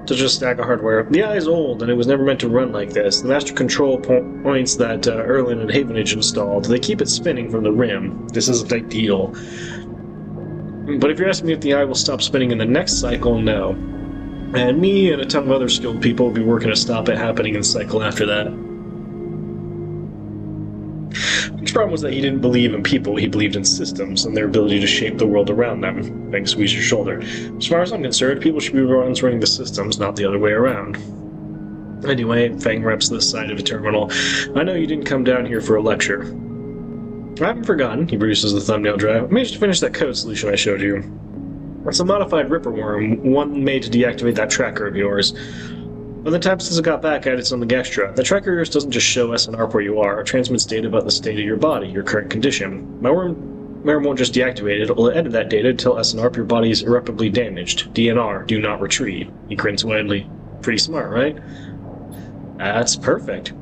Such a stack of hardware. The eye is old, and it was never meant to run like this. The master control points that Erlin and Havenage installed, they keep it spinning from the rim. This isn't ideal. But if you're asking me if the eye will stop spinning in the next cycle, no. And me and a ton of other skilled people will be working to stop it happening in the cycle after that. His problem was that he didn't believe in people, he believed in systems and their ability to shape the world around them. Fang squeezed your shoulder. As far as I'm concerned, people should be the ones running the systems, not the other way around. Anyway, Fang reps this side of a terminal. I know you didn't come down here for a lecture. I haven't forgotten, he produces the thumbnail drive. I managed to finish that code solution I showed you. It's a modified Ripper worm, one made to deactivate that tracker of yours. By the time since it got back at it's on the Gextra, the tracker of yours doesn't just show SNRP where you are, it transmits data about the state of your body, your current condition. My worm won't just deactivate it, it'll edit that data to tell SNRP your body is irreparably damaged. DNR, do not retrieve. He grins widely. Pretty smart, right? That's perfect.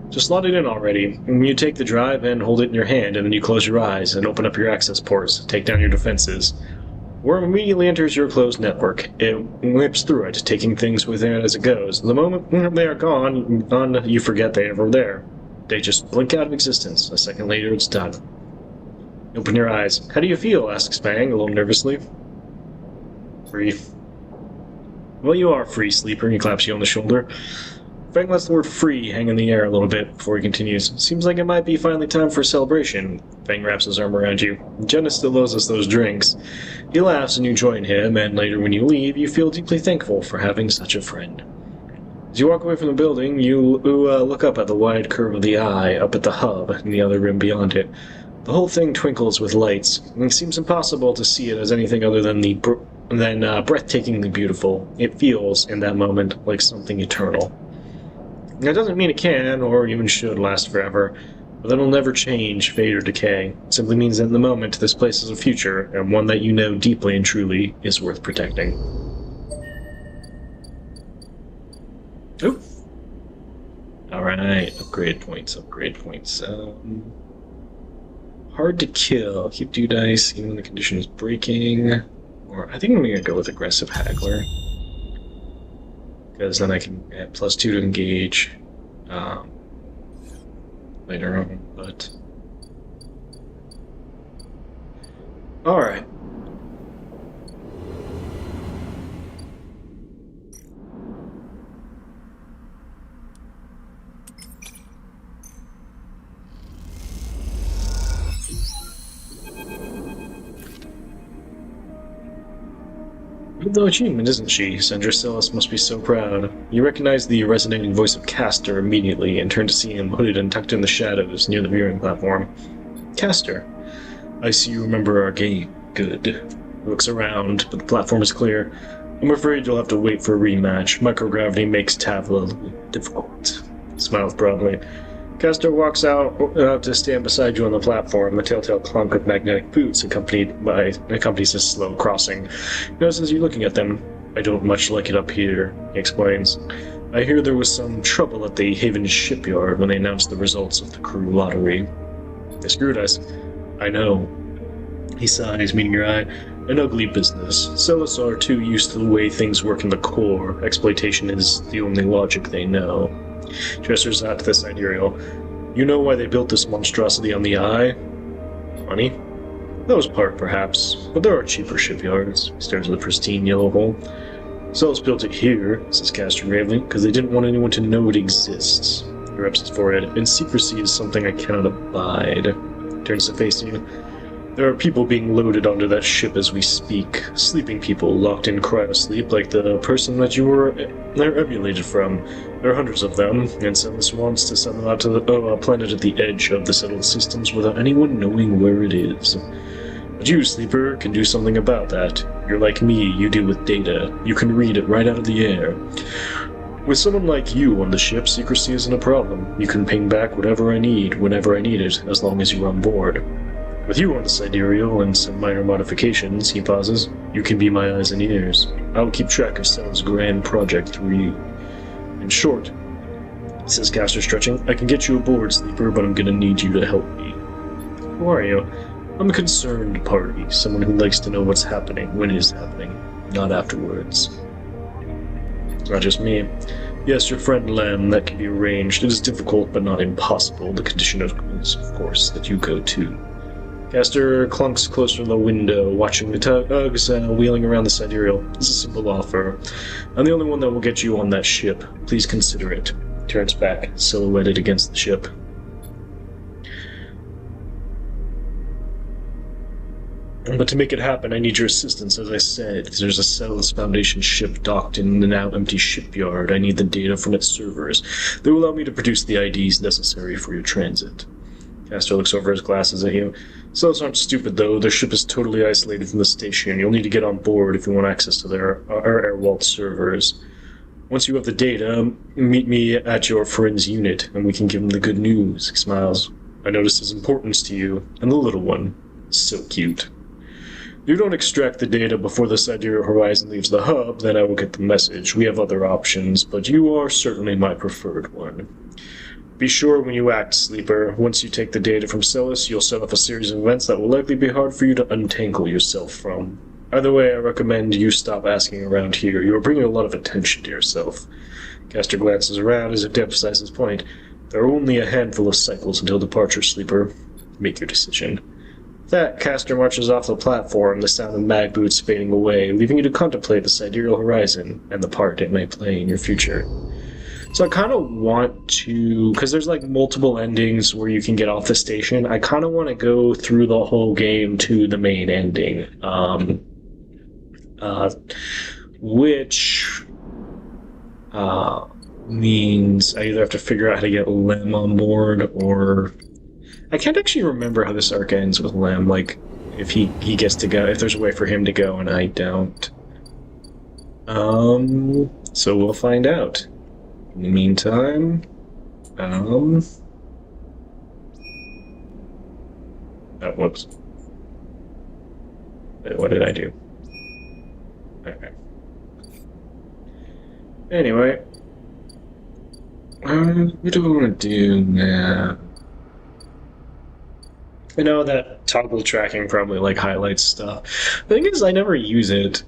Just slot it in already. You take the drive and hold it in your hand, and then you close your eyes and open up your access ports, take down your defenses. Worm immediately enters your closed network. It whips through it, taking things within it as it goes. The moment they are gone, you forget they ever were there. They just blink out of existence. A second later, it's done. Open your eyes. How do you feel? Asks Fang, a little nervously. Free. Well, you are free, Sleeper. He claps you on the shoulder. Fang lets the word free hang in the air a little bit before he continues. Seems like it might be finally time for a celebration. Fang wraps his arm around you. Jonas still owes us those drinks. He laughs and you join him, and later when you leave, you feel deeply thankful for having such a friend. As you walk away from the building, you look up at the wide curve of the eye, up at the hub, and the other rim beyond it. The whole thing twinkles with lights, and it seems impossible to see it as anything other than breathtakingly beautiful. It feels, in that moment, like something eternal. That doesn't mean it can, or even should, last forever, but it'll never change, fade, or decay. It simply means that in the moment, this place has a future, and one that you know deeply and truly is worth protecting. Ooh. Alright, upgrade points. Hard to kill. Keep 2 dice, even when the condition is breaking. Or, I think I'm gonna go with Aggressive Haggler. Because then I can add +2 to engage later on, but... Alright. Good though achievement, isn't she? Sandra Celis must be so proud. You recognize the resonating voice of Castor immediately and turn to see him hooded and tucked in the shadows near the viewing platform. Castor, I see you remember our game. Good. He looks around, but the platform is clear. I'm afraid you'll have to wait for a rematch. Microgravity makes Tavla difficult. He smiles broadly. Castor walks out to stand beside you on the platform. A telltale clunk of magnetic boots accompanies his slow crossing. He notices you looking at them. I don't much like it up here, he explains. I hear there was some trouble at the Haven shipyard when they announced the results of the crew lottery. They screwed us. I know. He sighs, meeting your eye. An ugly business. Celis are too used to the way things work in the core. Exploitation is the only logic they know. Gestures out to the sidereal. You know why they built this monstrosity on the Eye? Money? That was part, perhaps, but there are cheaper shipyards. He stares at the pristine yellow hull. Celis built it here, says Castor gravely, because they didn't want anyone to know it exists. He rubs his forehead. And secrecy is something I cannot abide. Turns to face you. There are people being loaded onto that ship as we speak. Sleeping people locked in cryosleep like the person that you were emulated from. There are hundreds of them, and Celis wants to send them out to the planet at the edge of the settled systems without anyone knowing where it is. But you, Sleeper, can do something about that. You're like me, you deal with data. You can read it right out of the air. With someone like you on the ship, secrecy isn't a problem. You can ping back whatever I need, whenever I need it, as long as you're on board. With you on the sidereal and some minor modifications, he pauses, you can be my eyes and ears. I will keep track of Cel's grand project through you. In short, says Caster, stretching, I can get you aboard, Sleeper, but I'm gonna need you to help me. Who are you? I'm a concerned party, someone who likes to know what's happening when it is happening, not afterwards. Not just me. Yes, your friend Lamb, that can be arranged. It is difficult, but not impossible. The condition is, of course, that you go too. Caster clunks closer to the window, watching the tugs wheeling around the sidereal. It's a simple offer. I'm the only one that will get you on that ship. Please consider it. Turns back, silhouetted against the ship. But to make it happen, I need your assistance, as I said. There's a Celis Foundation ship docked in the now empty shipyard. I need the data from its servers. They will allow me to produce the IDs necessary for your transit. Caster looks over his glasses at you. Cells aren't stupid, though. Their ship is totally isolated from the station. You'll need to get on board if you want access to our Airwalt servers. Once you have the data, meet me at your friend's unit, and we can give him the good news. He smiles. I noticed his importance to you, and the little one. So cute. If you don't extract the data before the Sidereal Horizon leaves the hub, then I will get the message. We have other options, but you are certainly my preferred one. Be sure when you act, Sleeper. Once you take the data from Celis, you'll set off a series of events that will likely be hard for you to untangle yourself from. Either way, I recommend you stop asking around here. You are bringing a lot of attention to yourself. Caster glances around as if to emphasize his point. There are only a handful of cycles until departure, Sleeper. Make your decision. With that, Caster marches off the platform, the sound of mag boots fading away, leaving you to contemplate the Sidereal Horizon and the part it may play in your future. So I kind of want to, because there's like multiple endings where you can get off the station, I kind of want to go through the whole game to the main ending. Which means I either have to figure out how to get Lem on board, or I can't actually remember how this arc ends with Lem, like if he gets to go, if there's a way for him to go and I don't. So we'll find out. In the meantime, oh, whoops. Wait, what did I do? Okay. Anyway, what do I want to do now? I know that toggle tracking probably like highlights stuff. The thing is, I never use it.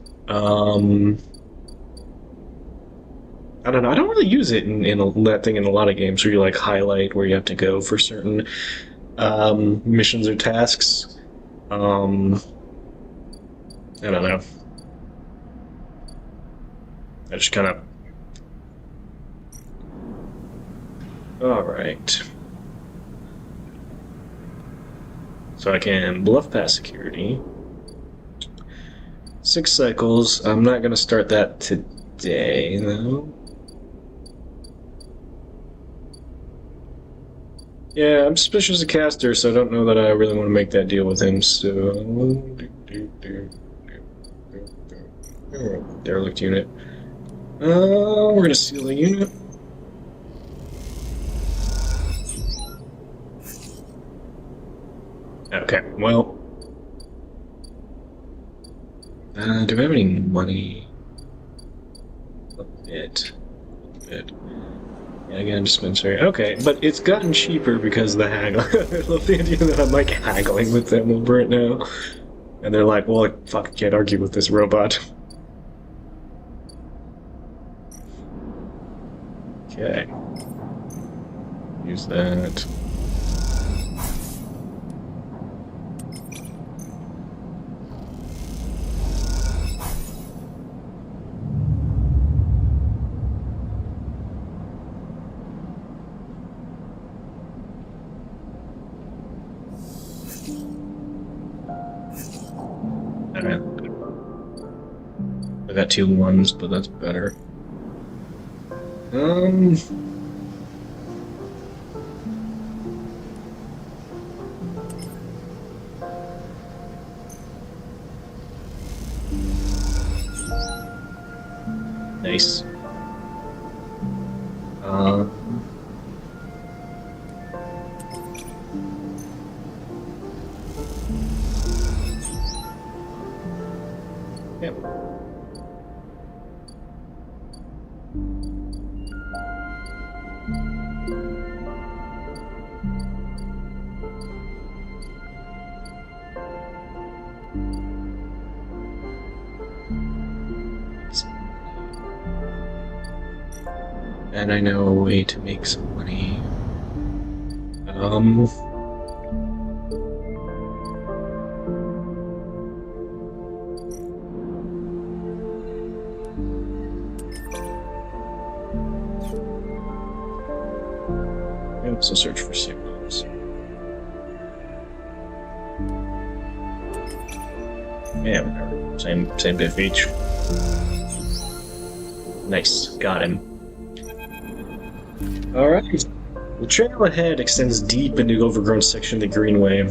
I don't know. I don't really use it in that thing in a lot of games where you like highlight where you have to go for certain missions or tasks. I don't know. I just kind of. All right. So I can bluff past security. 6 cycles. I'm not gonna start that today, though. Yeah, I'm suspicious of Caster, so I don't know that I really want to make that deal with him, so... Derelict unit. We're gonna seal the unit. Okay, well... do I have any money? A bit. Yeah, again, dispensary. Okay, but it's gotten cheaper because of the haggle. I love the idea that I'm like haggling with them over it now. And they're like, well, I fucking can't argue with this robot. Okay. Use that. I got 2 1s, but that's better. Nice. Yeah. And I know a way to make some money. I also search for signals. Yeah, whatever. Same bit of each. Nice, got him. Alright. The trail ahead extends deep into the overgrown section of the Greenway.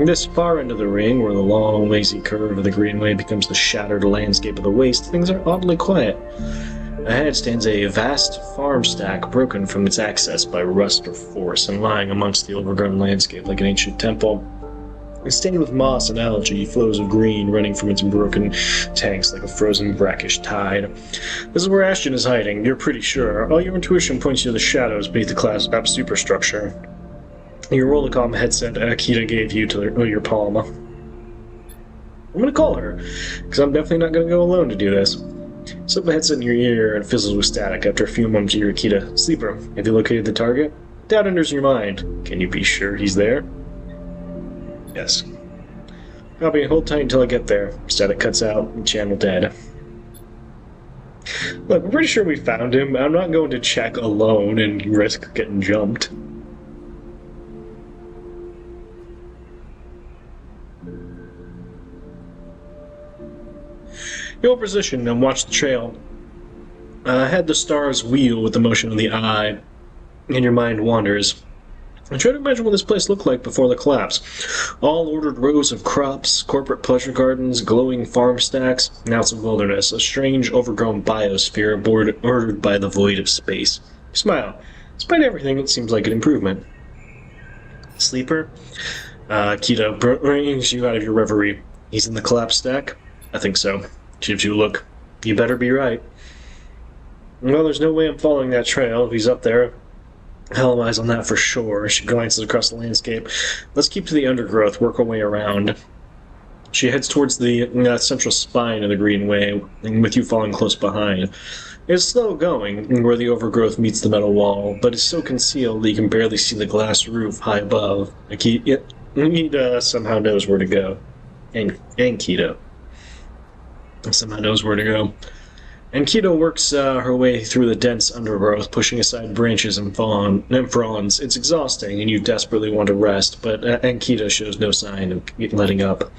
This far end of the ring, where the long, lazy curve of the Greenway becomes the shattered landscape of the waste, things are oddly quiet. Ahead stands a vast farm stack broken from its access by rust or force and lying amongst the overgrown landscape like an ancient temple. It's stained with moss and algae, flows of green running from its broken tanks like a frozen brackish tide. This is where Ashton is hiding, you're pretty sure. All your intuition points you to the shadows beneath the collapsed superstructure. Your Rollicom headset Akita gave you to your palm. I'm gonna call her, because I'm definitely not gonna go alone to do this. Slip the headset in your ear and fizzles with static. After a few moments, you hear Akita. Sleeper, have you located the target? Doubt enters your mind. Can you be sure he's there? Yes. Copy, hold tight until I get there. Static cuts out, and channel dead. Look, I'm pretty sure we found him. I'm not going to check alone and risk getting jumped. You hold position and watch the trail. Ahead, the stars wheel with the motion of the eye, and your mind wanders. And try to imagine what this place looked like before the collapse. All ordered rows of crops, corporate pleasure gardens, glowing farm stacks. Now it's a wilderness, a strange, overgrown biosphere bordered by the void of space. You smile. Despite everything, it seems like an improvement. Sleeper? Kita brings you out of your reverie. He's in the collapsed stack? I think so. Gives you a look. You better be right. Well, there's no way I'm following that trail if he's up there. Hell am eyes on that for sure. She glances across the landscape. Let's keep to the undergrowth, work our way around. She heads towards the central spine of the Greenway, with you following close behind. It's slow going, where the overgrowth meets the metal wall, but it's so concealed that you can barely see the glass roof high above. Kita somehow knows where to go. And Kita somehow knows where to go. And Kita works her way through the dense undergrowth, pushing aside branches and fronds. It's exhausting, and you desperately want to rest, but Ankita shows no sign of letting up.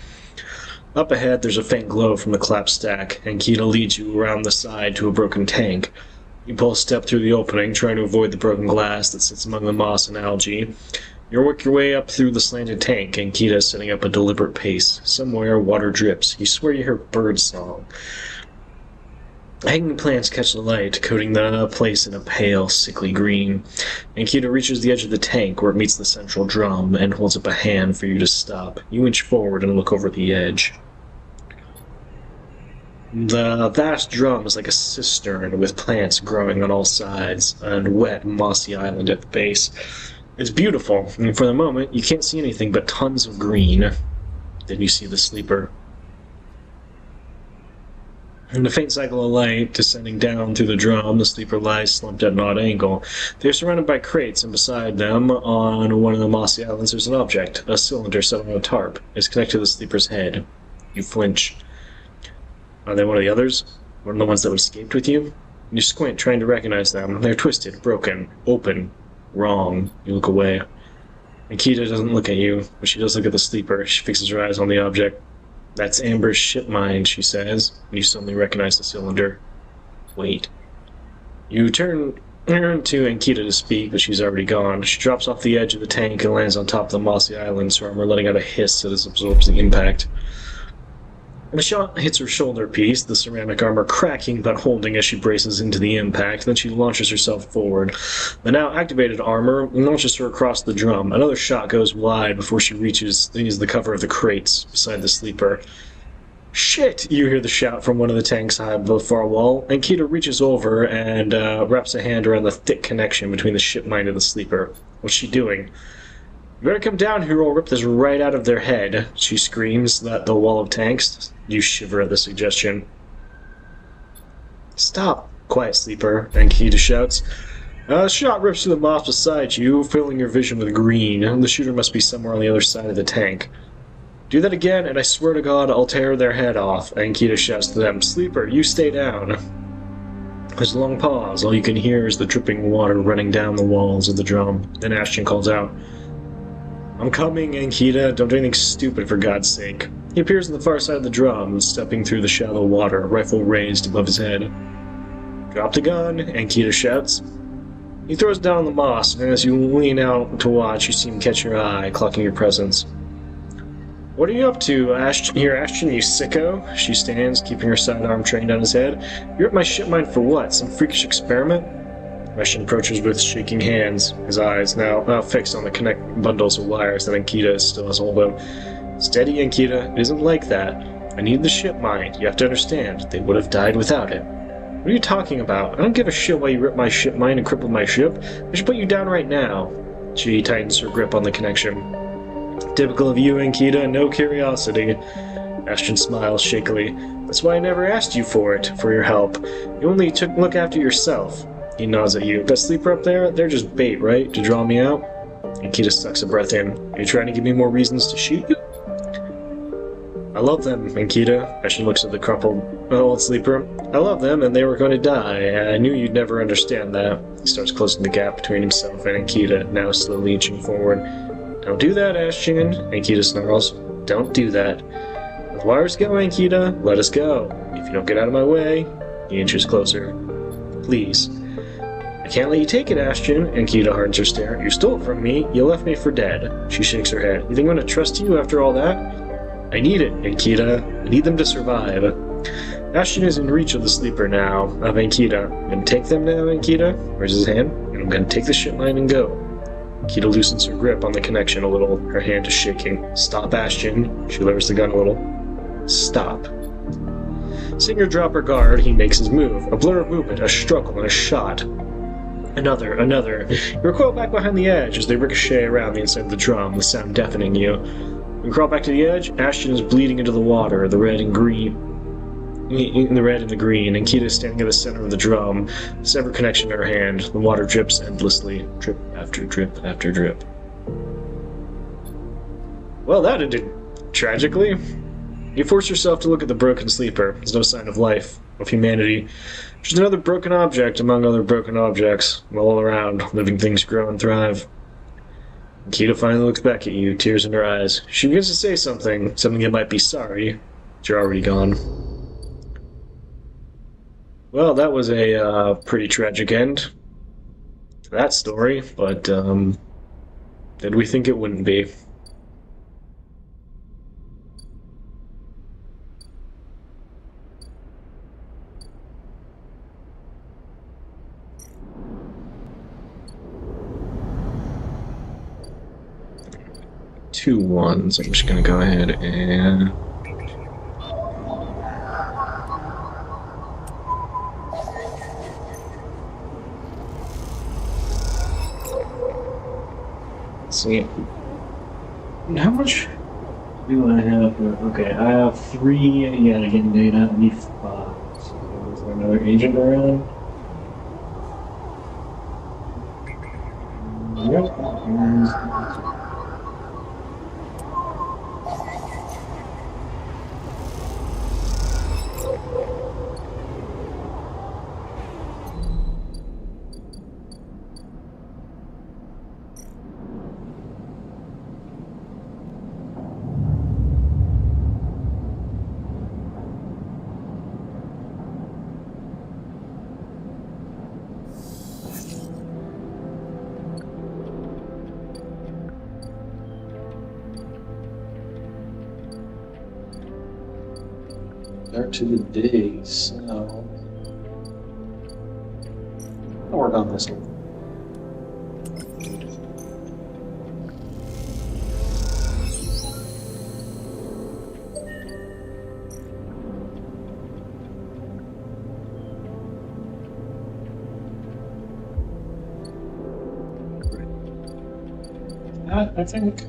Up ahead, there's a faint glow from the collapsed stack, and Kita leads you around the side to a broken tank. You pull a step through the opening, trying to avoid the broken glass that sits among the moss and algae. You work your way up through the slanted tank, and Kita is setting up a deliberate pace. Somewhere, water drips. You swear you hear bird song. Hanging plants catch the light, coating the place in a pale, sickly green. And Kita reaches the edge of the tank where it meets the central drum and holds up a hand for you to stop. You inch forward and look over the edge. The vast drum is like a cistern with plants growing on all sides, and wet, mossy island at the base. It's beautiful, and for the moment, you can't see anything but tons of green. Then you see the sleeper. In the faint cycle of light descending down through the drum, the sleeper lies slumped at an odd angle. They're surrounded by crates, and beside them, on one of the mossy islands, there's an object, a cylinder set on a tarp. It's connected to the sleeper's head. You flinch. Are they one of the others? One of the ones that escaped with you? You squint, trying to recognize them. They're twisted, broken, open, wrong. You look away. Nikita doesn't look at you, but she does look at the sleeper. She fixes her eyes on the object. That's Amber's ship mine, she says. You suddenly recognize the cylinder. Wait. You turn to Ankita to speak, but she's already gone. She drops off the edge of the tank and lands on top of the mossy island, her armor letting out a hiss as it absorbs the impact. The shot hits her shoulder piece, the ceramic armor cracking but holding as she braces into the impact. Then she launches herself forward. The now activated armor launches her across the drum. Another shot goes wide before she reaches the cover of the crates beside the sleeper. Shit! You hear the shout from one of the tanks high above the far wall, and Keita reaches over and wraps a hand around the thick connection between the ship mine and the sleeper. What's she doing? You better come down here or I'll rip this right out of their head, she screams at the wall of tanks. You shiver at the suggestion. Stop, quiet sleeper, Ankita shouts. A shot rips through the moss beside you, filling your vision with green. The shooter must be somewhere on the other side of the tank. Do that again, and I swear to God, I'll tear their head off, Ankita shouts to them. Sleeper, you stay down. There's a long pause. All you can hear is the dripping water running down the walls of the drum. Then Ashton calls out, I'm coming, Ankita. Don't do anything stupid, for God's sake. He appears on the far side of the drum, stepping through the shallow water, rifle raised above his head. Drop the gun, Ankita shouts. He throws down the moss, and as you lean out to watch, you see him catch your eye, clocking your presence. What are you up to, Ashton, you sicko? She stands, keeping her sidearm trained on his head. You're at my ship mine for what? Some freakish experiment? Ashton approaches with shaking hands, his eyes now fixed on the connect bundles of wires that Ankita still has hold of. Steady, Ankita. It isn't like that. I need the ship mine. You have to understand. They would have died without it. What are you talking about? I don't give a shit why you rip my ship mine and cripple my ship. I should put you down right now. She tightens her grip on the connection. Typical of you, Ankita. No curiosity. Ashton smiles shakily. That's why I never asked you for your help. You only took look after yourself. He nods at you. That sleeper up there? They're just bait, right? To draw me out? Ankita sucks a breath in. Are you trying to give me more reasons to shoot you? I love them, Ankita. Ashton looks at the crumpled old sleeper. I love them, and they were going to die. I knew you'd never understand that. He starts closing the gap between himself and Ankita, now slowly inching forward. Don't do that, Ashton, Ankita snarls. Don't do that. Let the wires go, Ankita. Let us go. If you don't get out of my way, he inches closer. Please. I can't let you take it, Ashton. Ankita hardens her stare. You stole it from me. You left me for dead. She shakes her head. You think I'm going to trust you after all that? I need it, Ankita. I need them to survive. Ashton is in reach of the sleeper now, of Ankita. I'm going to take them now, Ankita. Raises his hand. And I'm going to take the ship line and go. Ankita loosens her grip on the connection a little. Her hand is shaking. Stop, Ashton. She lowers the gun a little. Stop. Seeing her drop her guard, he makes his move. A blur of movement, a struggle, and a shot. Another. You recoil back behind the edge as they ricochet around the inside of the drum, the sound deafening you. You crawl back to the edge. Ashton is bleeding into the water, the red and green. In the red and the green, and Ankita is standing at the center of the drum, severed connection in her hand. The water drips endlessly, drip after drip after drip. Well, that ended tragically. You force yourself to look at the broken sleeper. There's no sign of life, of humanity. Just another broken object among other broken objects. All around, living things grow and thrive. Ankita finally looks back at you, tears in her eyes. She begins to say something that might be sorry, but you're already gone. Well, that was a pretty tragic end to that story, but did we think it wouldn't be? Two ones. I'm just gonna go ahead and see. How much do I have? Okay, I have 3 Yannigan data. I need 5. So is there another agent around? Yep. Start to the day, so I'll work on this one. I think.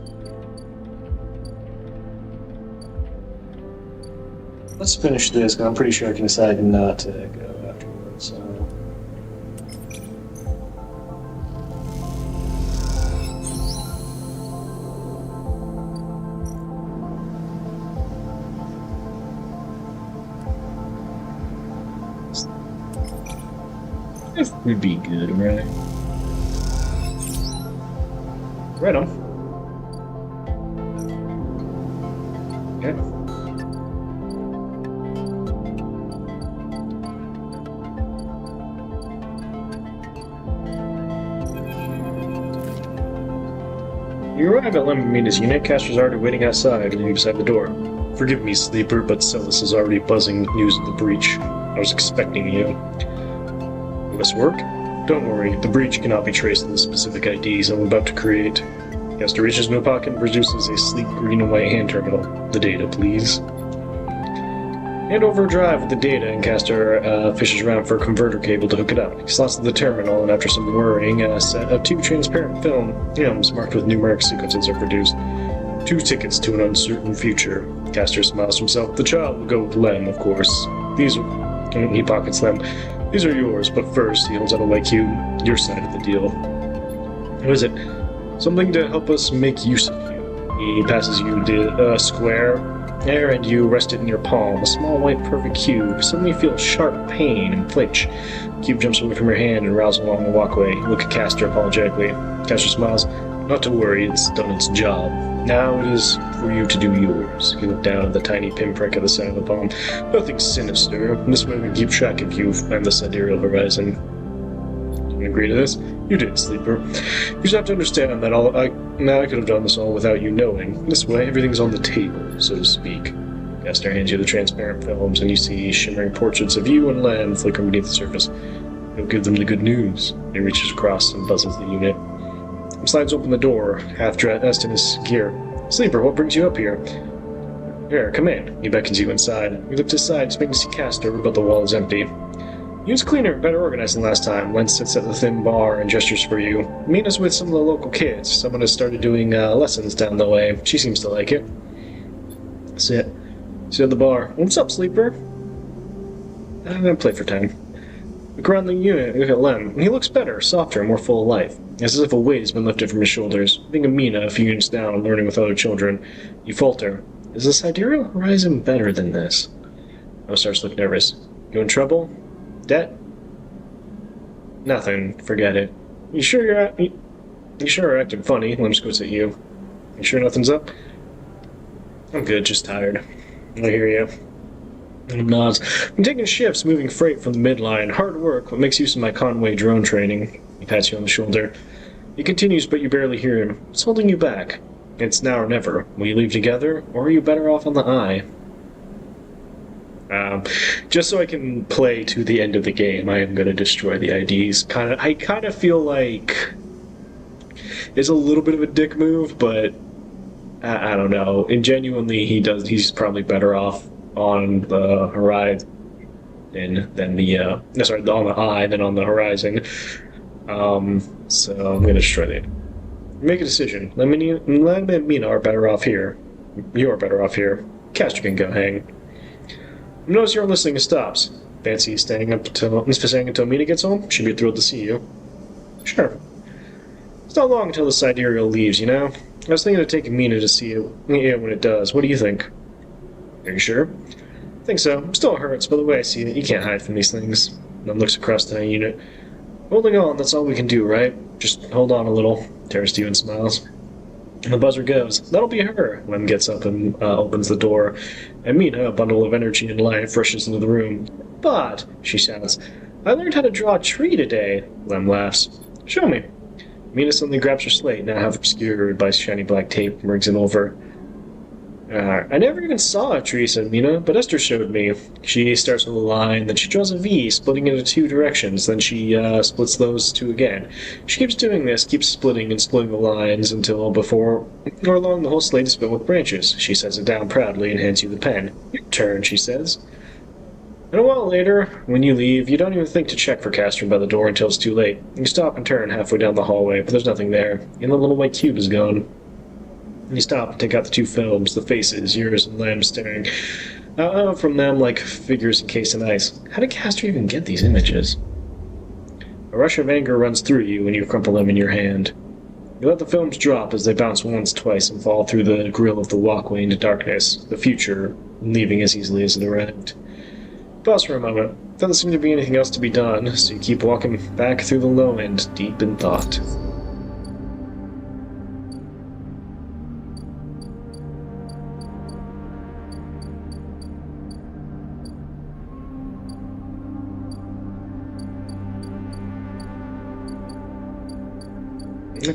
Let's finish this, because I'm pretty sure I can decide not to go afterwards, so. This would be good, right? Right on. Okay. You arrive at Lemmina's unit. Castor's already waiting outside, leaning beside the door. Forgive me, sleeper, but Celis is already buzzing news of the breach. I was expecting you. Will this work? Don't worry, the breach cannot be traced to the specific IDs I'm about to create. Castor reaches into a pocket and produces a sleek green and white hand terminal. The data, please. Hand over a drive with the data, and Castor fishes around for a converter cable to hook it up. He slots to the terminal, and after some worrying, a set of 2 transparent films marked with numeric sequences are produced. 2 tickets to an uncertain future. Castor smiles to himself. The child will go with Lem, of course. He pockets them. These are yours, but first, he holds out a light cube. Your side of the deal. What is it? Something to help us make use of you. He passes you the square there, and you rest it in your palm. A small white perfect cube. Suddenly you feel sharp pain and flinch. The cube jumps away from your hand and rounds along the walkway. You look at Castor apologetically. Castor smiles. Not to worry, it's done its job. Now it is for you to do yours. You look down at the tiny pinprick at the center of the palm. Nothing sinister. This way we can keep track of you and the sidereal horizon. You agree to this? You did, Sleeper. You just have to understand that I could have done this all without you knowing. This way, everything's on the table, so to speak. Castor hands you the transparent films, and you see shimmering portraits of you and Lem flickering beneath the surface. You'll give them the good news. He reaches across and buzzes the unit. He slides open the door, half dressed in his gear. Sleeper, what brings you up here? Here, come in. He beckons you inside. You lift his side, expecting to see Castor, but the wall is empty. He was cleaner and better organized than last time. Len sits at the thin bar and gestures for you. Mina's with some of the local kids. Someone has started doing lessons down the way. She seems to like it. Sit at the bar. What's up, Sleeper? I'm gonna play for 10. Look around the unit, look at Lem. He looks better, softer, more full of life. It's as if a weight has been lifted from his shoulders. Being a Mina a few units down, learning with other children, you falter. Is the Sidereal Horizon better than this? I starts to look nervous. You in trouble? Debt? Nothing. Forget it. You sure you're acting funny? Lem squints at you. You sure nothing's up? I'm good, just tired. I hear you. Lem nods. I'm taking shifts moving freight from the midline. Hard work, what makes use of my Conway drone training. He pats you on the shoulder. He continues, but you barely hear him. What's holding you back? It's now or never. Will you leave together, or are you better off on the eye? Just so I can play to the end of the game, I am going to destroy the IDs. I kind of feel like it's a little bit of a dick move, but I don't know. And genuinely, he's probably better off on the horizon than the on the eye than on the horizon. So I'm going to destroy it. Make a decision. Lem and Mina are better off here. You are better off here. Castor can go hang. Notice you're listening to stops. Fancy staying until Mina gets home? She'd be thrilled to see you. Sure. It's not long until the Sidereal leaves, you know? I was thinking of taking Mina to see it when it does. What do you think? Are you sure? I think so. Still hurts, but the way I see it, you can't hide from these things. Lem looks across the unit. Holding on, that's all we can do, right? Just hold on a little. Turns to you and smiles. And the buzzer goes. That'll be her. Lem gets up and opens the door. And Mina, a bundle of energy and life, rushes into the room. But, she shouts, I learned how to draw a tree today. Lem laughs. Show me. Mina suddenly grabs her slate, now half obscured by shiny black tape, and brings it over. I never even saw a tree, said Mina, but Esther showed me. She starts with a line, then she draws a V, splitting into two directions, then she splits those two again. She keeps doing this, keeps splitting and splitting the lines until before or long the whole slate is filled with branches. She sets it down proudly and hands you the pen. Your turn, she says. And a while later, when you leave, you don't even think to check for Castro by the door until it's too late. You stop and turn halfway down the hallway, but there's nothing there, and the little white cube is gone. You stop and take out the two films, the faces, yours and Lam's staring from them like figures encased in ice. How did Castor even get these images? A rush of anger runs through you when you crumple them in your hand. You let the films drop as they bounce once, twice, and fall through the grill of the walkway into darkness, the future, leaving as easily as it arrived. Pause for a moment. Doesn't seem to be anything else to be done, so you keep walking back through the low end, deep in thought.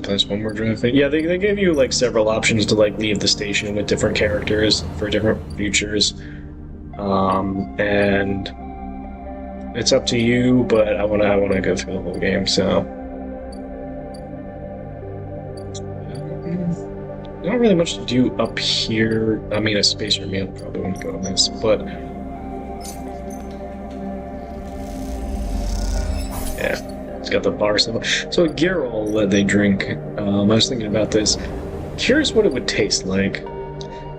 Plus one more drive thing. Yeah, they gave you like several options to like leave the station with different characters for different futures. And it's up to you, but I wanna go through the whole game, so not really much to do up here. I mean, a spacer meal probably wouldn't go on this, but yeah. It's got the bar symbol. So a Girl that they drink, I was thinking about this. Curious what it would taste like.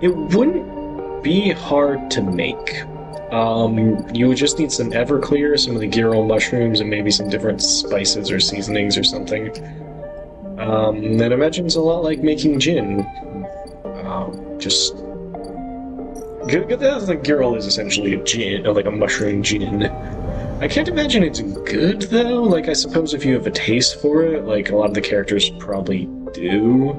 It wouldn't be hard to make. You would just need some Everclear, some of the Girl mushrooms, and maybe some different spices or seasonings or something. And I imagine it's a lot like making gin. Just... The Girl is essentially a gin, like a mushroom gin. I can't imagine it's good, though. Like, I suppose if you have a taste for it, like, a lot of the characters probably do.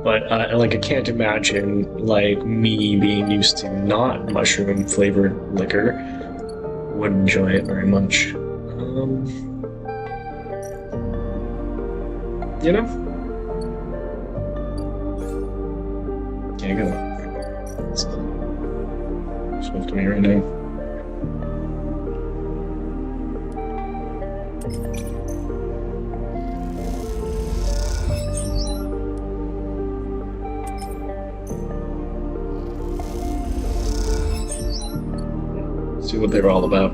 But, like, I can't imagine, like, me being used to not mushroom-flavored liquor would enjoy it very much. You know? Can't go. Swift to me right now. See what they're all about.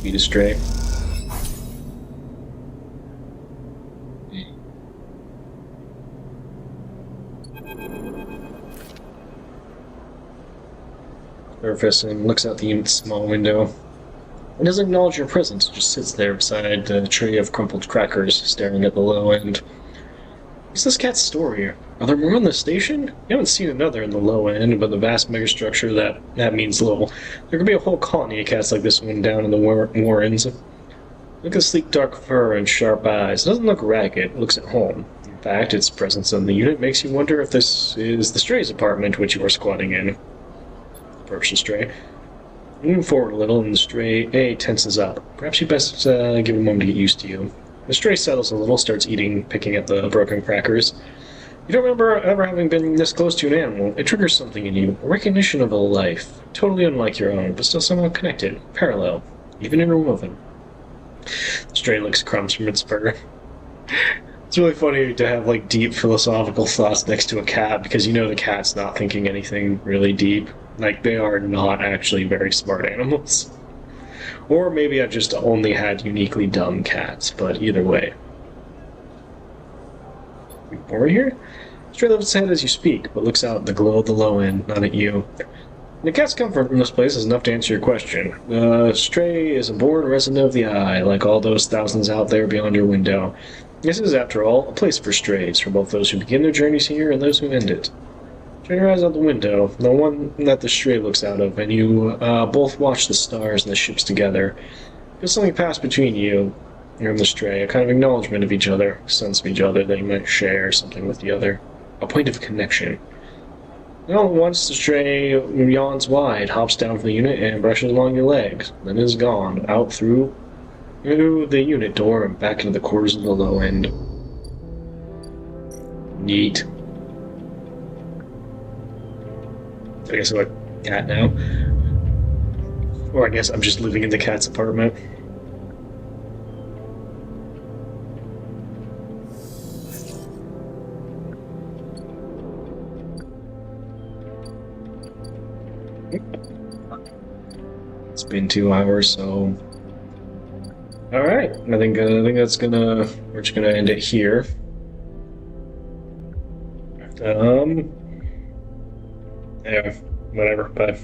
Beat a stray. Surface and looks out the unit's small window. It doesn't acknowledge your presence, it just sits there beside a tray of crumpled crackers, staring at the low end. What's this cat's story? Are there more on the station? You haven't seen another in the low end, but the vast megastructure, that means little. There could be a whole colony of cats like this one down in the Warrens. Look at the sleek dark fur and sharp eyes. It doesn't look ragged, it looks at home. In fact, its presence in the unit makes you wonder if this is the Stray's apartment which you are squatting in. Approach the Stray. Moving forward a little, and the Stray A tenses up. Perhaps you best give a moment to get used to you. The Stray settles a little, starts picking at the broken crackers. You don't remember ever having been this close to an animal. It triggers something in you, a recognition of a life, totally unlike your own, but still somehow connected, parallel, even interwoven. The Stray licks crumbs from its fur. It's really funny to have, like, deep philosophical thoughts next to a cat, because you know the cat's not thinking anything really deep. Like, they are not actually very smart animals. Or maybe I've just only had uniquely dumb cats, but either way. Over here? Stray lifts its head as you speak, but looks out at the glow of the low end, not at you. The cat's comfort from this place is enough to answer your question. Stray is a born resident of the Eye, like all those thousands out there beyond your window. This is, after all, a place for strays, for both those who begin their journeys here and those who end it. Turn your eyes out the window, the one that the stray looks out of, and you both watch the stars and the ships together. Feel something pass between you and the stray, a kind of acknowledgement of each other, sense of each other that you might share something with the other, a point of connection. And all at once, the stray yawns wide, hops down from the unit, and brushes along your legs, then is gone, out through the unit door and back into the quarters of the low end. Neat. I guess I'm a cat now. Or I guess I'm just living in the cat's apartment. It's been 2 hours, so... Alright, I think that's gonna... We're just gonna end it here. Yeah, whatever, bye.